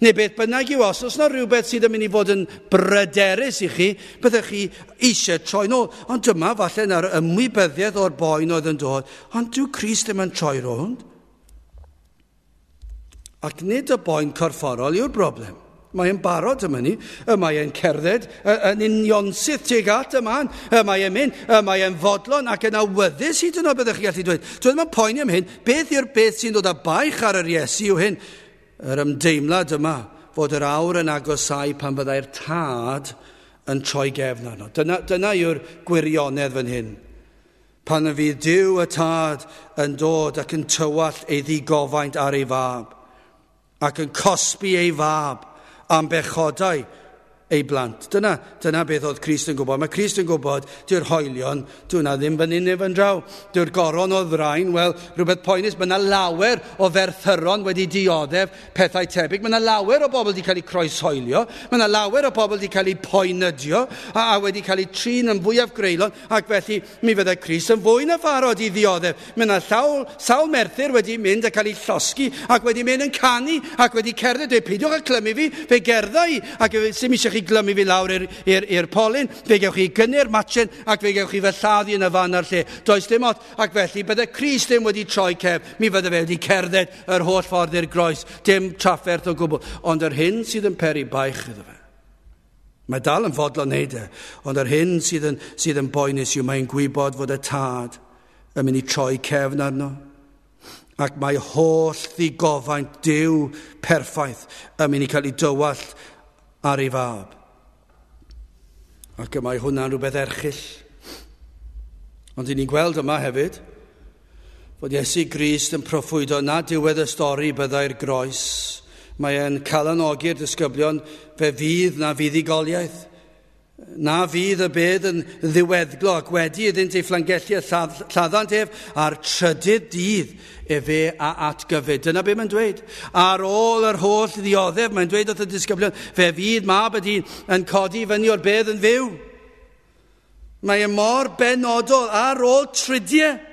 Neu beth bynnag yw, os yna rhywbeth sydd yn mynd i fod yn bryderus i chi, byddwch chi eisiau troi nôl. Ond dyma, falle yna'r ymwybyddiaeth o'r boen oedd yn dod. Ond dyw Crist ddim yn troi rownd. Ac nid y boen corfforol yw'r broblem. Mae e'n barod yma ni. Mae e'n cerdded yn unionsydd tuag at y man. Mae e'n mynd, mae e'n fodlon ac yn awyddus hyd yn oed byddwch chi gallu dweud. Dwi'n meddwl poeni am hyn, beth yw'r beth sy'n dod â baich ar yr Iesu yw hyn? Yr ymdeimlad yma fod yr awr yn agosau pan byddai'r tad yn troi gefn arno. Dyna yw'r gwirionedd fan hyn. Pan y fydd Duw y tad yn dod ac yn tywall ei ddigofaint ar ei fab ac yn cosbi ei fab am bechodau ei blant. Dyna beth oedd Crist yn gwybod. Mae Crist yn gwybod, dyw'r hoelion, dyw'na ddim fan hyn neu fan draw. Dyw'r goron o ddrain, wel, rhywbeth poenus, mae yna lawer o ferthyron wedi dioddef pethau tebyg. Mae yna lawer o bobl wedi cael eu croeshoelio. Mae yna lawer o bobl wedi cael eu poenydio a wedi cael eu trin yn fwyaf greulon, ac felly mi fyddai Crist yn fwy na pharod i ddioddef. Mae yna sawl merthyr wedi mynd a cael eu llosgi ac wedi mynd yn canu ac wedi cerdded. Peidiwch â clymu fi, fe gerdda i, ac sy'n eisiau chi glymu fi lawr i'r polyn, fe gewch chi gynnu'r matchen ac fe gewch chi fy lladdu yn y fan ar lle. Does dim ot, ac felly bydde Crist ddim wedi troi cef, mi fydde fe wedi cerdded yr holl ffordd i'r groes, dim trafferth o gwbl, ond yr hyn sydd yn peri baich iddo fe. Mae dal yn fodlon neud ond yr hyn sydd yn boenus yw mae'n gwybod fod y tad yn mynd i troi cefn arno. Ac mae holl ddigofaint Duw perffaith yn mynd i cael ei dywallt ar ei fab. Ac mae hwnna'n rhywbeth erchyll. Ond i ni'n gweld yma hefyd fod Iesu Grist yn proffwydo na diwedd y stori byddai'r groes. Mae e'n calanogi'r disgyblion fe fydd na fuddugoliaeth. Na fydd y bedd yn ddiweddglo ac wedi iddynt ei phlangellu lladdant ef a'r trydydd dydd fe a atgyfyd. Dyna be mae'n dweud. Ar ôl yr holl ddioddef, mae'n dweud wrth y disgyblion, fe fydd mab ydi yn codi fyny o'r bedd yn fyw. Mae mor benodol ar ôl trydiau.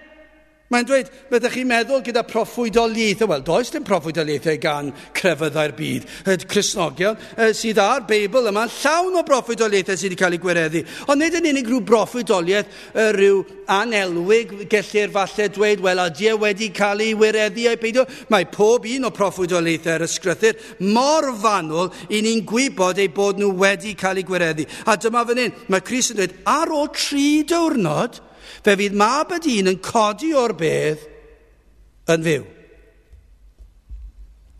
Mae'n dweud, byddwch chi'n meddwl gyda proffwydoliaethau, wel, does dim proffwydoliaethau gan crefyddau'r byd. Y Cristnogion sydd ar Beibl yma'n llawn o proffwydoliaethau sydd wedi cael ei gwireddu. Ond nid yn unig rhyw proffwydoliaeth, rhyw anelwig, gellir falle dweud, wel, ydy wedi cael ei wireddu a'i beidio. Mae pob un o proffwydoliaethau yr ysgrythyr mor fanwl i ni'n gwybod ei bod nhw wedi cael ei gwireddu. A dyma fan hyn, mae Crist yn dweud, ar ôl 3 diwrnod, fe fydd mab y dyn yn codi o'r bedd yn fyw.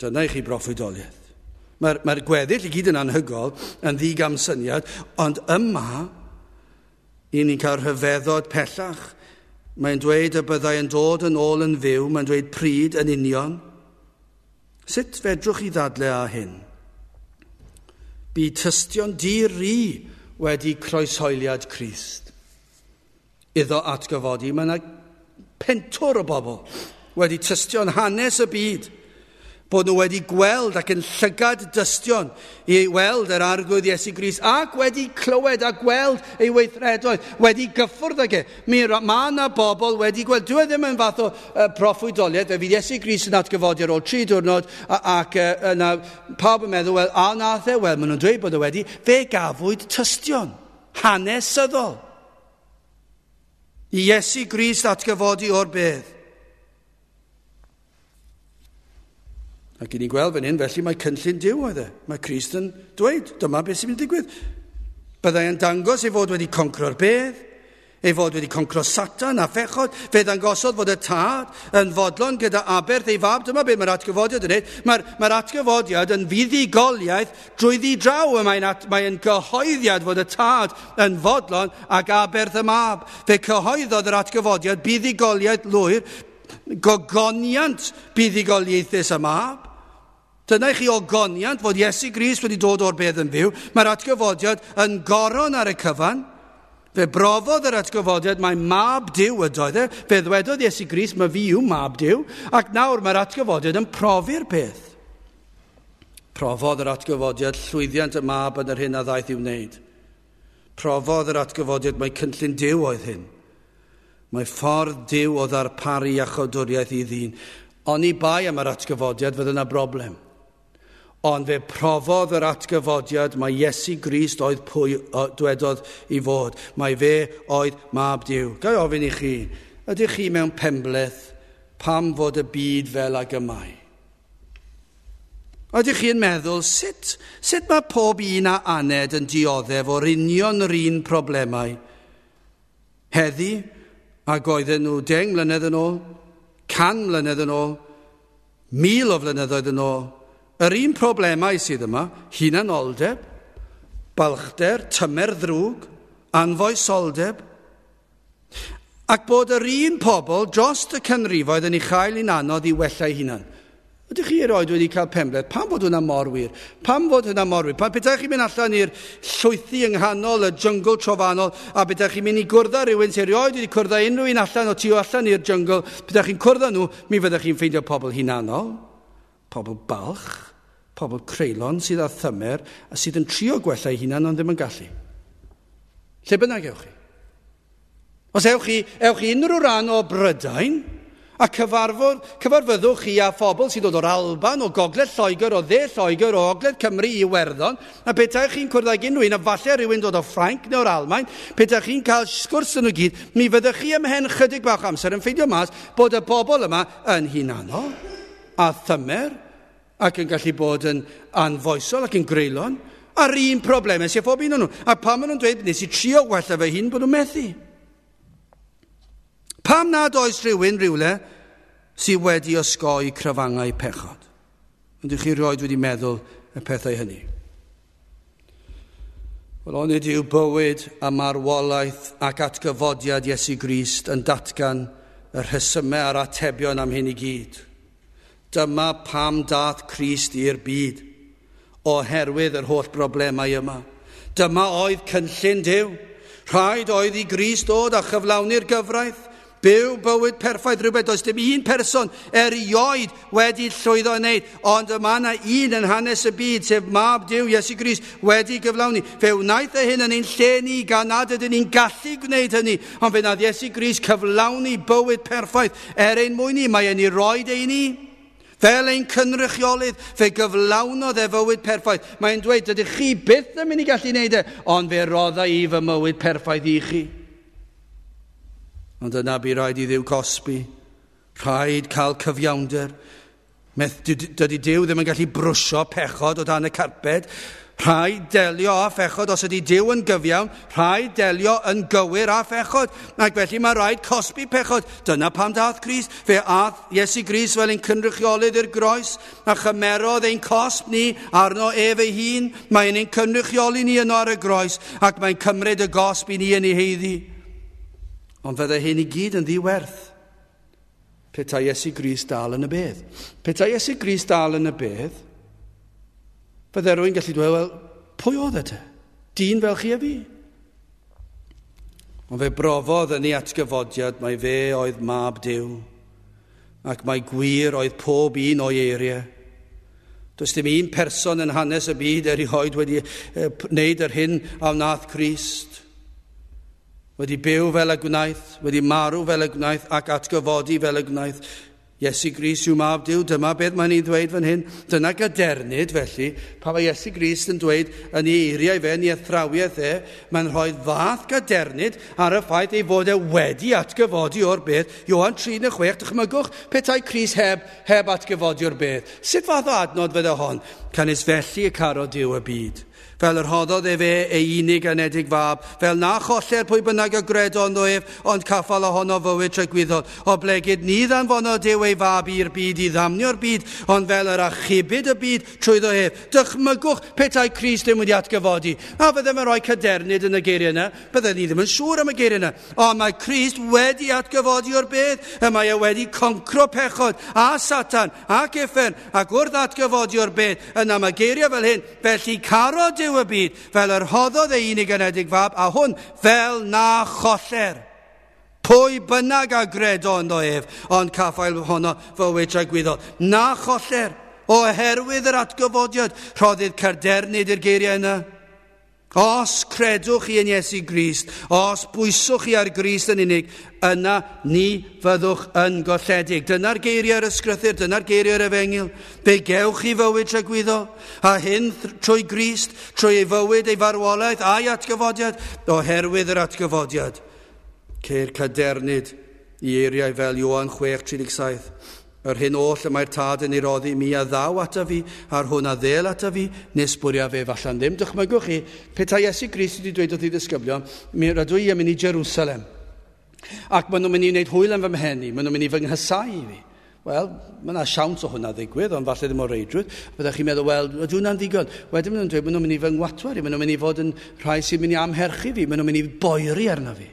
Dyna i chi proffwydoliaeth. Mae'r gweddill i gyd yn anhygol, yn ddigamsyniad, ond yma, i ni'n cael rhyfeddod pellach. Mae'n dweud y byddai yn dod yn ôl yn fyw, mae'n dweud pryd yn union. Sut fedrwch chi ddadle â hyn? Bydd tystion di-ri wedi croeshoeliad Crist. Iddo atgyfodi, mae yna pentwr o bobl wedi tystio'n hanes y byd, bod nhw wedi gweld ac yn llygad dystion i weld yr arglwydd Iesu Grist, ac wedi clywed a gweld ei weithredoedd, wedi gyffwrdd ag e. Mae yna bobl wedi gweld, dwi ddim yn fath o proffwydoliaeth, fe fydd Iesu Grist yn atgyfodi ar ôl 3 diwrnod, ac yna pawb yn meddwl, wel, a nath e, wel, maen nhw'n dweud bod e wedi, fe gafwyd tystion, hanesyddol. I Iesu Grist atgyfodi o'r bedd. Ac i ni gweld fan hyn, felly mae cynllun Duw oedd e. Mae Crist yn dweud, dyma beth sy'n mynd i digwydd. Byddai yn dangos ei fod wedi concro'r bedd, ei fod wedi concro Satan a phechod, fe ddangosod fod y tad yn fodlon gyda Aberth ei fab. Dyma beth mae'r atgyfodiad yn neud. Mae'r atgyfodiad yn fuddugoliaeth drwyddi draw. Mae'n gyhoeddiad fod y tad yn fodlon ac Aberth y mab. Fe cyhoeddodd yr atgyfodiad buddugoliaeth lwyr, gogoniant buddugoliaethus y mab, Dyna i chi ogoniant fod Iesu Grist wedi dod o'r bedd yn fyw. Mae'r atgyfodiad yn goron ar y cyfan. Fe brofodd yr atgyfodiad, mae mab Duw ydoedd e. Fe ddwedodd Iesu Grist, mae fi yw mab Duw. Ac nawr mae'r atgyfodiad yn profi'r peth. Profodd yr atgyfodiad llwyddiant y mab yn yr hyn a ddaeth i'w wneud. Profodd yr atgyfodiad mae cynllun Duw oedd hyn. Mae ffordd Duw o ddarparu a chodwriaeth i ddyn. Oni bai am yr atgyfodiad fydd yna broblem. Ond fe profodd yr atgyfodiad mae Iesu Grist oedd pwy dwedodd i fod. Mae fe oedd mab Duw. Gai ofyn i chi, ydych chi mewn penbleth pam fod y byd fel ag ymau? Ydych chi'n meddwl, sut mae pob un a aned yn dioddef o'r union yr un problemau? Heddi, ac oedden nhw 10 mlynedd yn ôl, 100 mlynedd yn ôl, 1000 o flynyddoedd yn ôl, yr un problemau sydd yma, hunanoldeb, balchder, tymer ddrwg, anfoesoldeb, ac bod yr un pobl dros y canrifoedd yn ei chael i'n anodd i wella ei hunan. Ydych chi erioed wedi cael penbleth? Pam bod hwnna mor wir? Pam bod hwnna mor wir? Pan bydych chi'n mynd allan i'r llwythi yng nghanol y jungle trofannol a bydych chi'n mynd i gwrdd â rhywun sy'n erioed wedi cwrdd â unrhyw un allan o tu allan i'r jungle, bydych chi'n cwrdd â nhw, mi fyddech chi'n ffeindio pobl hunanol, pobl balch, pobl creulon sydd â thymer a sydd yn trio gwella ei hunan ond ddim yn gallu. Lle bynnag ewch chi? Os ewch chi unrhyw ran o Brydain, a cyfarfyddwch chi a phobl sy'n dod o'r Alban, o gogledd Lloegr, o dde Lloegr, o ogledd Cymru i Iwerddon, a petach chi'n cwrdd ag unrhyw un, a falle rhywun dod o Ffrainc neu o'r Almaen, petach chi'n cael sgwrs yn nhw gyd, mi fyddech chi ymhen chydig bach amser yn ffeindio mas bod y bobl yma yn hunanol, a thymer, ac yn gallu bod yn anfoesol ac yn greulon, a'r un problemau sy'n phob un o'n nhw. A pam maen nhw'n dweud, nes i trio gwella fe hun bod nhw'n methu. Pam nad oes rhywun rywle sydd wedi osgoi cryfangau pechod? Ydych chi rioed wedi meddwl y pethau hynny? Wel, onid yw bywyd a marwolaeth ac atgyfodiad Iesu Grist yn datgan y rhesymau a'r atebion am hyn i gyd. Dyma pam dath Crist i'r byd, oherwydd yr holl broblemau yma. Dyma oedd cynllun Duw. Rhaid oedd i Grist dod a chyflawni'r gyfraith, byw bywyd perffaith, rhywbeth does dim un person erioed wedi llwyddo i wneud, ond yma yna un yn hanes y byd, sef mab Duw, Iesu Grist, wedi gyflawni. Fe wnaeth e hyn yn ein lle ni, gan nad ydyn ni'n gallu gwneud hynny, ond fe wnaeth Iesu Grist cyflawni bywyd perffaith ein mwyn ni, mae e'n ei roed ein ni. Fel ein cynrychiolydd, fe gyflawnodd e fywyd perffaith. Mae'n dweud, ydych chi byth yn mynd i gallu wneud e, ond fe rodda i fy mywyd perffaith i chi. Ond yna bu rhaid i Dduw cosbi. Rhaid cael cyfiawnder. Dydy Duw ddim yn gallu brwsio pechod o dan y carped. Rhaid delio â phechod os ydy Duw yn gyfiawn. Rhaid delio yn gywir â phechod. Ac felly mae rhaid cosbi pechod. Dyna pam dath Crist. Fe ath Iesu Grist fel ein cynrychiolydd i'r groes. A chymerodd ein cosb ni arno ef ei hun. Mae'n ein cynrychioli ni yno ar y groes. Ac mae'n cymryd y gosb i ni yn ei heiddi. Ond fydde hyn i gyd yn ddiwerth. Petai Iesu Grist dal yn y bedd. Petai Iesu Grist dal yn y bedd, fydde rwy'n gallu dweud, wel, pwy oedd e te? Dyn fel chi a fi. Ond fe brofodd yn ei atgyfodiad, mae fe oedd mab Duw, ac mae gwir oedd pob un o'i eiriau. Does dim un person yn hanes y byd erioed wedi wneud yr hyn a wnaeth Crist. Wedi byw fel y gwnaeth, wedi marw fel y gwnaeth, ac atgyfodi fel y gwnaeth. Iesu Grist yw mab Duw, dyma beth mae'n ei ddweud fan hyn. Dyna gadernid felly, pa mae Iesu Grist yn dweud yn ei eiriau fe, yn ei athrawiaeth e, mae'n rhoi fath gadernid ar y ffaith ei fod e wedi atgyfodi o'r beth. Ioan 3:6, dychmygwch petai Crist heb atgyfodi o'r beth. Sut fath o adnod fydde hon? Canis felly y caro Duw y byd. Fel yr hoddodd fe ei unig anedig fab, fel na choller pwy bynnag y gredo ynddo ef, ond caffal ohono fywyd trygwyddol. O blegyd ni ddanfono Duw ei fab i'r byd i ddamnio'r byd, ond fel yr achubyd y byd trwyddo ef. Dychmygwch petai Crist ddim wedi atgyfodi. A byddem yn rhoi cadernid yn y geiriau yna, byddem ni ddim yn siŵr am y geiriau yna. Ond mae Crist wedi atgyfodi o'r beth, a mae e wedi concro pechod, a Satan, ac uffern, ac wrth atgyfodi o'r beth, yna mae geiriau fel hyn, felly caro Duw y byd, fel yr hoddodd ei unig anedig fab, a hwn fel na choller. Pwy bynnag a gredo ynddo ef, ond caffael honno fywyd tragwyddol. Na choller, oherwydd yr atgyfodiad, rhoddydd cardernid i'r geiriau yna. Os credwch chi yn Iesu Grist, os bwyswch chi ar Grist yn unig, yna ni fyddwch yn golledig. Dyna'r geiriau'r ysgrythur, dyna'r geiriau'r efengil. Fe gewch chi fywyd tragwyddol, a hyn trwy Grist, trwy ei fywyd, ei farwolaeth a'i atgyfodiad, oherwydd yr atgyfodiad. Ceir cadernid i eiriau fel Ioan 6:37. Yr hyn oll y mae'r tad yn ei roddi mi a ddaw ata fi, a'r hwn a ddel ata fi, nes bwria fe fallan ddim. Dychmygwch chi, petai Iesu Grist wedi dweud wrth i ddisgyblion, mi rydw i yn mynd i Jerusalem. Ac maen nhw'n mynd i wneud hwyl am fy mhenni, maen nhw'n mynd i fy nghysau i fi. Wel, mae yna siawns o hwnna ddigwydd, ond falle ddim o reidrwydd. Byddech chi'n meddwl, wel, ydy hwnna'n ddigon. Wedyn maen nhw'n dweud, maen nhw'n mynd i fy ngwatwar i, maen nhw'n mynd i fod yn rhai sy'n mynd i amherchu fi, maen nhw'n mynd i boeri arna fi.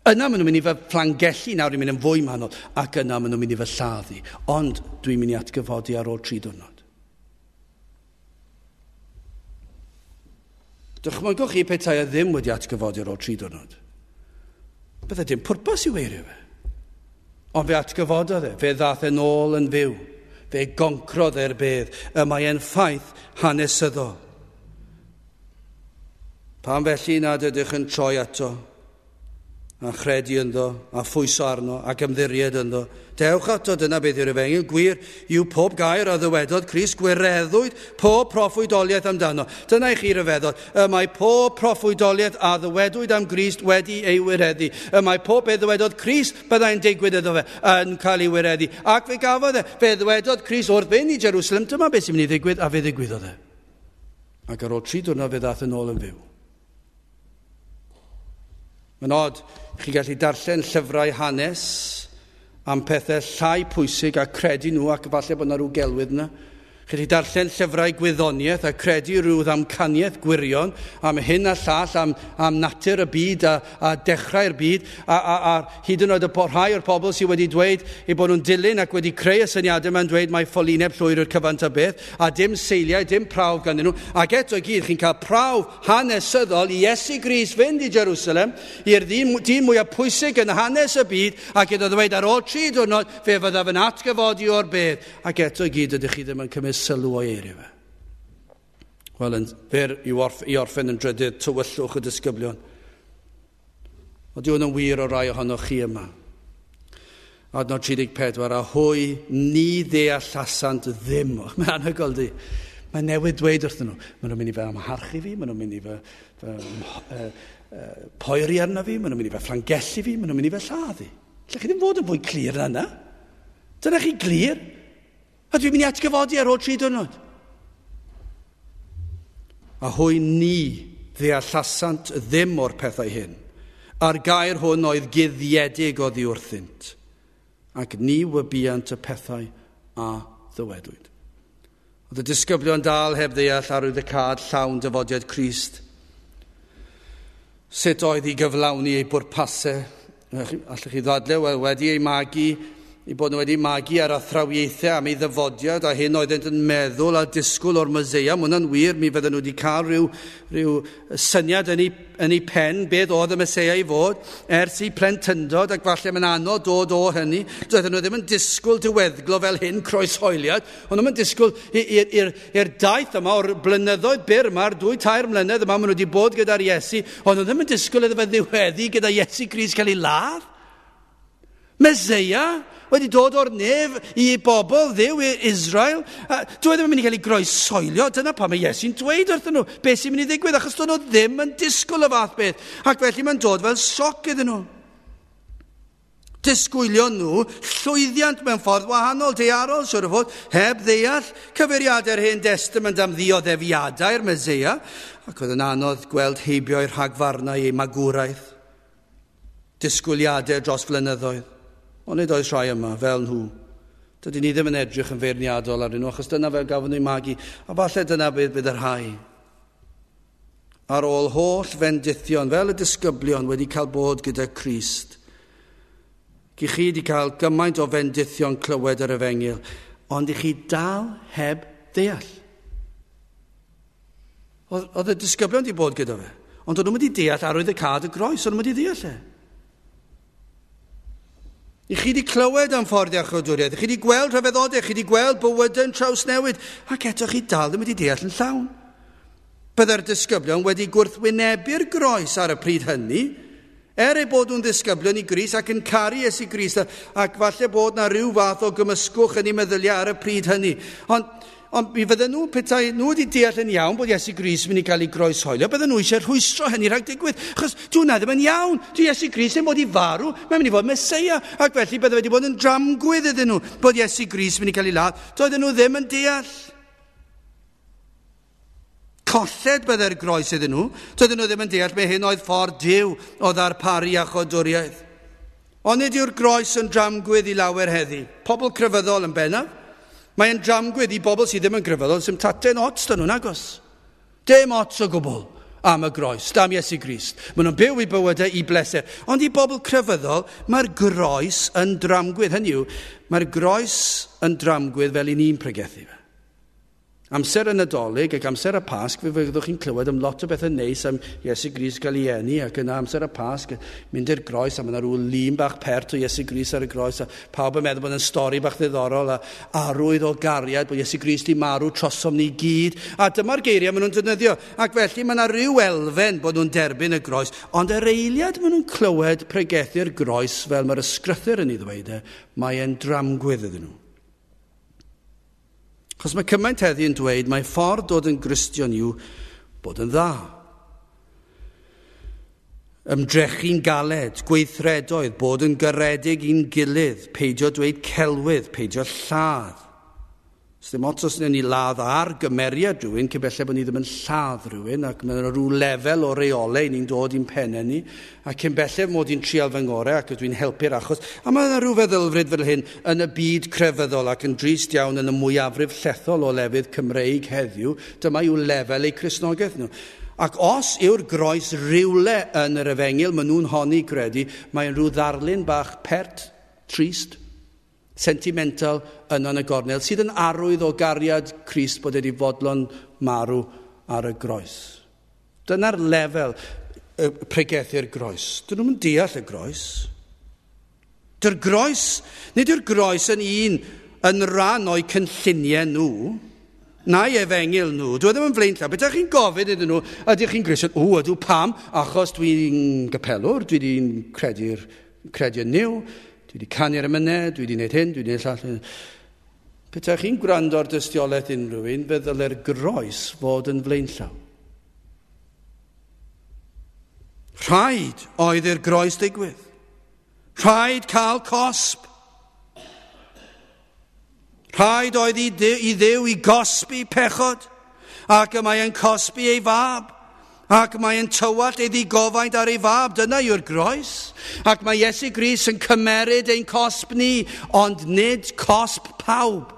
Yna maen nhw'n mynd i fy fflangelli, nawr i'n mynd yn fwy manol, ac yna maen nhw'n mynd i fy lladdu. Ond dwi'n mynd i atgyfodi ar ôl 3 diwrnod. Dychmygwch chi petai e ddim wedi atgyfodi ar ôl 3 diwrnod. Bydde dim pwrpas i weirio fe. Ond fe atgyfododd e, fe ddath yn ôl yn fyw. Fe goncrodd e'r bedd, y mae e'n ffaith hanesyddol. Pam felly nad ydych yn troi ato, a chredu ynddo, a phwyso arno, ac ymddiried ynddo. Dewch ato, dyna beth yw'r efengil. Gwir yw pob gair a ddywedodd Crist, gwireddwyd pob proffwydoliaeth amdano. Dyna i chi ryfeddod. Mae pob proffwydoliaeth a ddywedwyd am Crist wedi ei wireddu. Mae pob beth ddywedodd Crist byddai'n digwydd iddo fe yn cael ei wireddu. Ac fe gafodd e, fe ddwedodd Crist wrth fynd i Jerusalem, dyma beth sy'n mynd i ddigwydd, a fe ddigwyddodd e. Ac ar ôl 3 diwrnod fe ddath yn ôl yn fyw. Mae'n od, chi gallu darllen llyfrau hanes am pethau llai pwysig a credu nhw, ac falle bod yna rhyw gelwydd yna. Chi gallu darllen llyfrau gwyddoniaeth a credu rhyw ddamcaniaeth gwirion am hyn a llall, am natur y byd a dechrau'r byd, a hyd yn oed rhai o'r pobl sydd wedi dweud eu bod nhw'n dilyn ac wedi creu y syniadau yma'n dweud mae ffolineb llwyr yw'r cyfant a beth, a dim seiliau, dim prawf ganddyn nhw. Ac eto gyd, chi'n cael prawf hanesyddol i Iesu Grist fynd i Jerusalem, i'r dyn mwyaf pwysig yn hanes y byd, ac iddo ddweud ar ôl 3 diwrnod, fe fyddaf yn atgyfodi o'r beth. Ac eto gyd, ydych chi ddim yn cymryd sylw o eirio fe. Wel, yn fer i orffen yn drydydd, tywyllwch y disgyblion. Oeddi hwn yn wir o rai ohonoch chi yma. Adnod 34, a hwy ni ddeallasant ddim. Mae'n anhygol di. Mae'n newid dweud wrthyn nhw. Maen nhw'n mynd i fe amharchu fi, maen nhw'n mynd i fe poeri arna fi, maen nhw'n mynd i fe fflangelli fi, maen nhw'n mynd i fe lladdu. Lle chi ddim fod yn fwy clir yna? Dyna chi glir? A dwi'n mynd i atgyfodi ar ôl 3 diwrnod. A hwy ni ddeallasant ddim o'r pethau hyn. A'r gair hwn oedd guddiedig o ddiwrthynt, ac ni wybiant y pethau a ddywedwyd. Oedd y disgyblion dal heb ddeall arwyddocâd llawn dyfodiad Crist. Sut oedd i gyflawni ei bwrpasau? Allwch chi ddadle, wedi ei magu, i bod nhw wedi magu ar athrawiaethau am ei ddyfodiad, a hyn oeddent yn meddwl a disgwyl o'r Meseia. Mae hwnna'n wir, mi fydden nhw wedi cael rhyw syniad yn ei pen, beth oedd y Meseia i fod, ers i plentyndod, ac falle mae'n anodd dod o hynny. Doedden nhw ddim yn disgwyl diweddglo fel hyn, croeshoeliad, ond nhw'n disgwyl i'r daith yma, o'r blynyddoedd byr yma, 2-3 mlynedd yma, maen nhw wedi bod gyda'r Iesu, ond nhw ddim yn disgwyl iddo fe ddiweddu gyda Iesu Grist cael ei ladd. Meseia wedi dod o'r nef i bobl ddew i Israel. Dwi ddim yn mynd i cael ei groesoelio. Dyna pam mae Iesu'n dweud wrthyn nhw beth sy'n mynd i ddigwydd, achos dod nhw ddim yn disgwyl y fath beth. Ac felly mae'n dod fel sioc iddyn nhw. Disgwylio nhw llwyddiant mewn ffordd wahanol, daearol, siwr o fod, heb ddeall cyfeiriadau'r Hen Testament am ddioddefiadau'r Meseia, ac oedd yn anodd gweld heibio'i rhagfarnau ei magwraeth, disgwyliadau dros flynyddoedd. Ond nid oes rhai yma, fel nhw. Dydyn ni ddim yn edrych yn feirniadol ar nhw, achos dyna fel gafon nhw'i magu, a falle dyna bydd yr rhai. Ar ôl holl fendithion, fel y disgyblion wedi cael bod gyda Crist, chi wedi cael gymaint o fendithion clywed ar Efengyl, ond i chi dal heb ddeall. Oedd y disgyblion wedi bod gyda fe, ond o'n nhw'n wedi deall arwydd y cad y groes, o'n nhw'n wedi deall e. I chi wedi clywed am fforddiau chwdwriaeth, i chi wedi gweld rhyfeddodau, i chi wedi gweld bywydau'n trawsnewid, ac eto chi dal ddim wedi deall yn llawn. Byddai'r disgyblion wedi gwrthwynebu'r groes ar y pryd hynny, ei bod nhw'n ddisgyblion i Gris ac yn caru Iesu Grist, ac falle bod na rhyw fath o gymysgwch yn ei meddyliau ar y pryd hynny. Ond mi fydden nhw, petai nhw wedi deall yn iawn bod Iesu Grist mynd i gael ei groeshoelio, bydden nhw eisiau rhwystro hynny rhag digwydd, achos dwi'n ddim yn iawn. Dwi Iesu Grist yn bod i farw, mae'n mynd i fod Meseia, ac felly bydde wedi bod yn dramgwydd iddyn nhw bod Iesu Grist mynd i gael ei ladd. Doedden nhw ddim yn deall. Colled byddai'r groes iddyn nhw, doedden nhw ddim yn deall mae hyn oedd ffordd Duw o ddarparu a chodwriaeth. Ond nid yw'r groes yn dramgwydd i lawer heddi. Pobl crefyddol yn bennaf, mae'n dramgwydd i bobl sydd ddim yn crefyddol, sy'n taten ots dyn nhw'n agos. Dim ots o gwbl am y groes, am Iesu Grist. Maen nhw'n byw i bywydau i bleser. Ond i bobl crefyddol, mae'r groes yn dramgwydd. Hynny yw, mae'r groes yn dramgwydd fel i ni'n pregethu fe. Amser y Nadolig ac amser y Pasg, fe fyddwch chi'n clywed am lot o bethau neis am Iesu Grist gael ei eni, ac yna amser y Pasg, mynd i'r groes, a mae yna rhyw lun bach pert o Iesu Grist ar y groes, a pawb yn meddwl bod yn stori bach ddiddorol, a arwydd o gariad, bod Iesu Grist i marw trosom ni gyd, a dyma'r geiriau maen nhw'n defnyddio, ac felly mae yna rhyw elfen bod nhw'n derbyn y groes, ond yr eiliad maen nhw'n clywed pregethu'r groes, fel mae'r ysgrythyr yn ei ddweud, mae'n dramgwydd iddyn nhw. Chos mae cymaint heddi yn dweud mae ffordd dod yn Gristion yw bod yn dda. Ymdrechu'n galed, gweithredoedd, bod yn garedig i'n gilydd, peidio dweud celwydd, peidio lladd. Os ddim ots os ni ladd ar gymeriad rhywun, cybella bod ni ddim yn lladd rhywun, ac mae yna rhyw lefel o reolau ni'n dod i'n pennau ni, ac cybella mod i'n trial fy ngorau ac dwi'n helpu'r achos. A mae yna rhyw feddylfryd fel hyn yn y byd crefyddol ac yn drist iawn yn y mwyafrif llethol o lefydd Cymreig heddiw, dyma yw lefel eu Cristnogaeth nhw. Ac os yw'r groes rywle yn yr Efengyl, maen nhw'n honni credu, mae'n rhyw ddarlun bach pert, trist, sentimental yn y gornel, sydd yn arwydd o gariad Crist bod wedi fodlon marw ar y groes. Dyna'r lefel pregethu'r groes. Dyn nhw'n deall y groes. Dy'r groes, nid yw'r groes yn un yn rhan o'i cynlluniau nhw, na'i Efengyl nhw. Dwi ddim yn flaen llaw. Beth ydych chi'n gofyn iddyn nhw? Ydych chi'n Gristien? Ydw pam? Achos dwi'n gapelwr, dwi wedi'n credu yn niw, dwi wedi canu'r ymynedd, dwi wedi gwneud hyn, dwi wedi gwneud llall. Peta chi'n gwrando ar dystiolaeth unrhyw un, fe ddylai'r groes fod yn flaenllaw. Rhaid oedd i'r groes digwydd. Rhaid cael cosb. Rhaid oedd i Dduw i gosbi pechod, ac mae'n cosbi ei fab. Ac mae'n tywallt ei ddigofaint ar ei fab, dyna yw'r groes. Ac mae Iesu Grist yn cymeryd ein cosb ni, ond nid cosb pawb.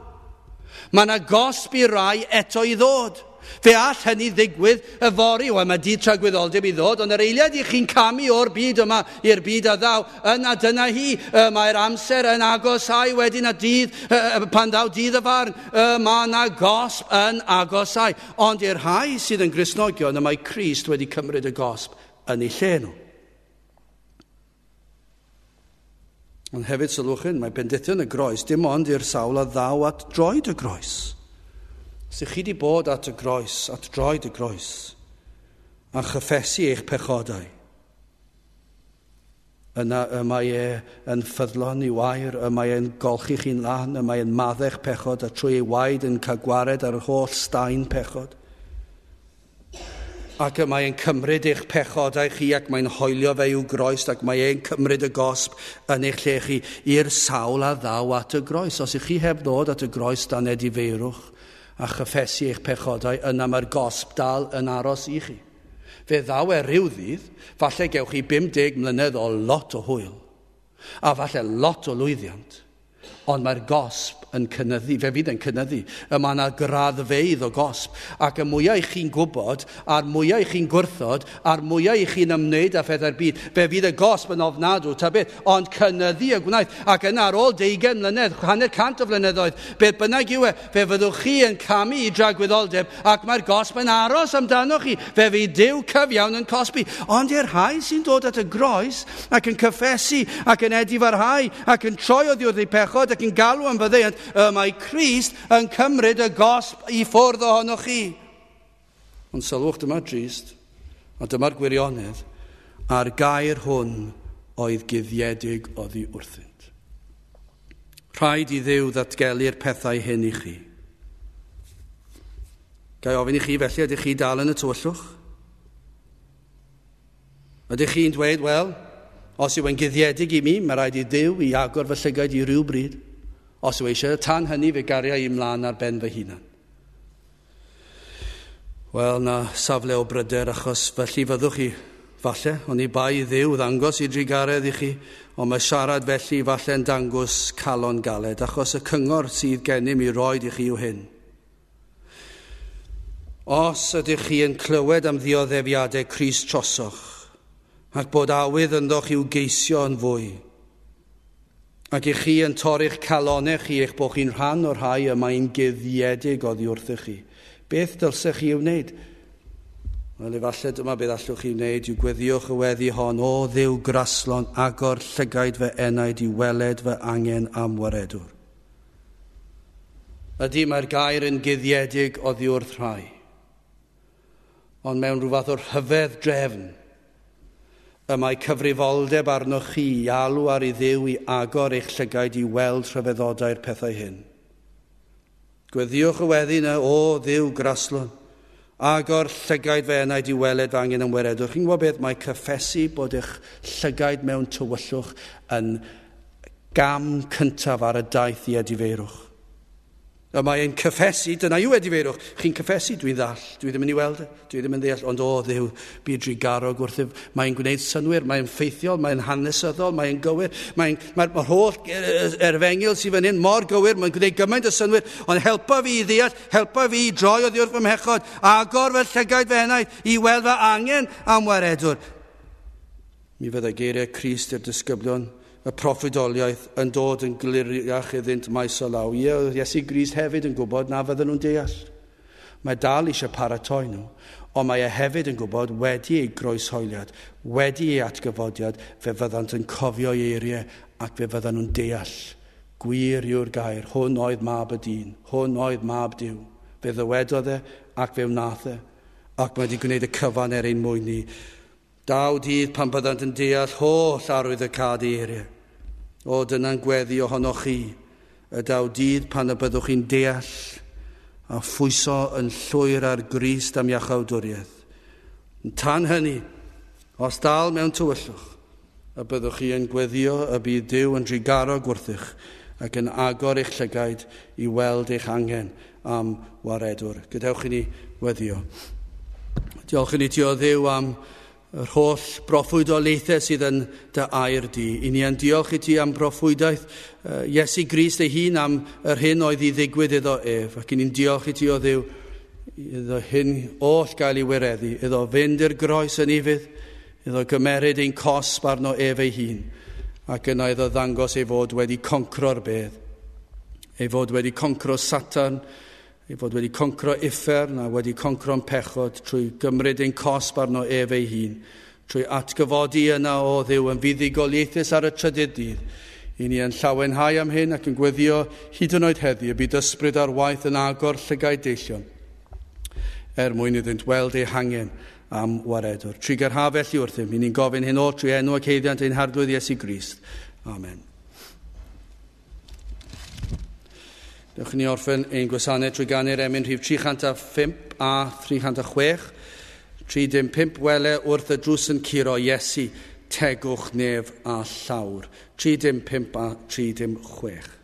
Mae yna gosb i rai eto i ddod. Fe all hynny ddigwydd y fori, mae di tragwyddoldeb i ddod, ond yr eiliad i chi'n camu o'r byd yma i'r byd a ddaw, yna dyna hi, mae'r amser yn agosau wedyn a dydd, pan ddaw dydd y farn, mae yna gosb yn agosau. Ond i'r rhai sydd yn Gristnogion, mae Crist wedi cymryd y gosb yn ei lle nhw. Ond hefyd sylwchyn, mae bendithion y groes, dim ond i'r sawl a ddaw at droed y groes. Os ych chi wedi bod at y groes, at droed y groes, a chyffesu eich pechodau, yna y mae yn ffyddlon i wair, y mae yn golchi chi'n lan, y mae yn maddech pechod, a trwy ei waed yn cael gwared ar yr holl staen pechod. ac mae e'n cymryd eich pechodau chi ac mae'n hoelio fe i'w groes ac mae e'n cymryd y gosb yn eich lle chi i'r sawl a ddaw at y groes. Os ych chi heb ddod at y groes dan edifeirwch a chyffesu eich pechodau, yna mae'r gosb dal yn aros i chi. Fe ddaw ryw ddydd, falle gewch chi 50 mlynedd o lot o hwyl a falle lot o lwyddiant. Ond mae'r gosb yn cynyddu, fe fydd yn cynyddu. Mae yna graddfeydd o gosb. Ac y mwyaf chi'n gwybod, a'r mwyaf chi'n gwrthod, a'r mwyaf chi'n ymwneud â phethau'r byd, fe fydd y gosb yn ofnadw, ta beth, ond cynyddu y gwnaeth. Ac yna ar ôl 20 mlynedd, 100 o flynyddoedd, beth bynnag yw fe fyddwch chi yn camu i dragwyddoldeb, ac mae'r gosb yn aros amdano chi. Fe fydd Duw cyfiawn yn cosbi. Ond i'r rhai sy'n dod at y groes, ac yn cyffesu, ac yn edifarhau, ac yn troi oddi wrth ei pechod, ac yn galw am fyddeuant, mae Crist yn cymryd y gosb i ffwrdd ohonoch chi. Ond sylwch dyma drist, a dyma'r gwirionedd, a'r gair hwn oedd guddiedig oddi wrthynt. Rhaid i Dduw ddatgelu'r pethau hyn i chi. Gai ofyn i chi felly, ydych chi dal yn y tywyllwch? Ydych chi'n dweud, wel, os yw e'n guddiedig i mi, mae rhaid i Dduw i agor fy llygaid i ryw bryd. Os yw eisiau tan hynny fe gariau i mlaen ar ben fy hunan. Wel, na safle o bryder, achos felly fyddwch chi, falle, ond i bai i Dduw ddangos i drigaredd i chi, ond mae siarad felly falle'n dangos calon galed, achos y cyngor sydd gennym i roed i chi yw hyn. Os ydych chi yn clywed am ddioddefiadau Crist trosoch, ac bod awydd ynddoch i'w geisio yn fwy, ac i chi yn torri'ch calonau chi eich bod chi'n rhan o'r rhai y mae'n guddiedig oddi wrthych chi. Beth dylsech chi wneud? Wel, efallai dyma beth allwch chi wneud yw gweddiwch y weddi hon, o Dduw graslon, agor llygaid fy enaid i weled fy angen am waredwr. Ydy mae'r gair yn guddiedig oddi wrth rhai, ond mewn rhyw fath o'r hyfedd drefn, y mae cyfrifoldeb arnoch chi i alw ar ei Dduw i agor eich llygaid i weld rhyfeddodau'r pethau hyn. Gweddiwch y weddi yna, o Dduw graslon, agor llygaid fe enaid i weled fy angen am waredwr. Chi'n gwybod beth, mae cyffesu bod eich llygaid mewn tywyllwch yn gam cyntaf ar y daith i edifeirwch. A mae e'n cyffesu, dyna yw edifeirwch. Chi'n cyffesu, dwi'n ddall, dwi ddim yn ei weld, dwi ddim yn ddeall, ond o Dduw, byd drigarog wrthyf. Mae'n gwneud synwyr, mae'n ffeithiol, mae'n hanesyddol, mae'n gywir, mae'r holl erfengil sydd fan hyn mor gywir, mae'n gwneud gymaint o synwyr, ond helpa fi i ddeall, helpa fi i droi oddi wrth fy mhechod, agor fy llygaid fy enaid i weld fy angen am waredwr. Mi fyddai geiriau Crist i'r disgyblion, y proffwydoliaeth yn dod yn gliriach iddynt maes o law. Iesu Grist hefyd yn gwybod na fydden nhw'n deall. Mae dal eisiau paratoi nhw, ond mae e hefyd yn gwybod wedi ei groeshoeliad, wedi ei atgyfodiad, fe fyddant yn cofio ei eiriau ac fe fyddan nhw'n deall. Gwir yw'r gair, hwn oedd mab y dyn, hwn oedd mab Duw. Fe ddywedodd e ac fe wnaeth e, ac mae wedi gwneud y cyfan ein mwyn ni. Daw dydd pan byddant yn deall holl arwydd y cad eiriau. O, dyna'n gweddi ohonoch chi, y daw dydd pan y byddwch chi'n deall a phwyso yn llwyr ar Grist am iachawdwriaeth. Tan hynny, os dal mewn tywyllwch, y byddwch chi yn gweddio y bydd Duw yn drigarog wrthych ac yn agor eich llygaid i weld eich angen am waredwr. Gadewch i ni weddio. Diolch i ni ti o Dduw am yr holl broffwydolaethau sydd yn dy air di. I ni yn diolch i ti am broffwydaeth Iesu Grist ei hun am yr hyn oedd i ddigwydd iddo ef. Ac i ni'n diolch i ti o Dduw iddo hyn oll gael ei wireddu, iddo fynd i'r groes yn ifydd, iddo gymeryd ein cosb arno ef ei hun, ac yna iddo ddangos ei fod wedi concro'r bedd, ei fod wedi concro Satan, ei fod wedi concro uffern a wedi concro'n pechod trwy gymryd ein cosb arno ef ei hun, trwy atgyfodi yna o Dduw yn fuddigoliaethus ar y trydydd dydd. I ni yn llawenhau am hyn ac yn gweddio hyd yn oed heddiw y bydd ysbryd ar waith yn agor llygaid deillion mwyn iddynt weld ei hangen am waredwr. Trigger ha felly wrthym, i ni'n gofyn hyn o trwy enw ac heiddiant ein hardwydd Iesu Grist. Amen. Dewch ni orffen ein gwasanaeth trwy ganu'r emyn rhif 305 a 306. 35 wele wrth y drws yn curo Iesu, tegwch nef a llawr. 35 a 36.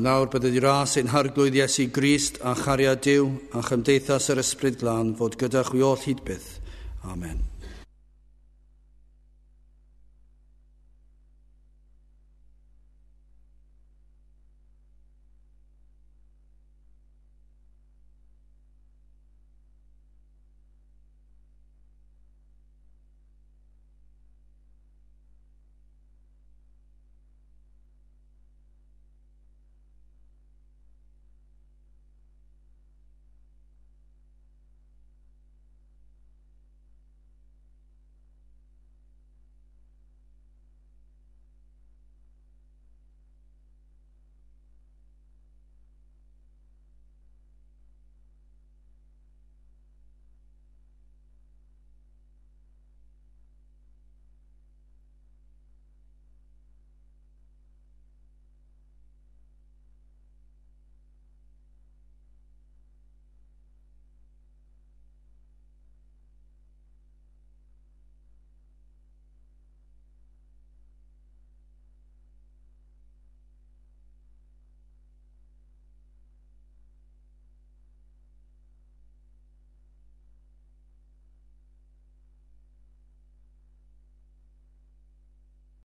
nawr bydd y ras ein harglwydd Iesu Grist a chariad Duw a chymdeithas yr Ysbryd Glân fod gyda chwi all hyd byth. Amen.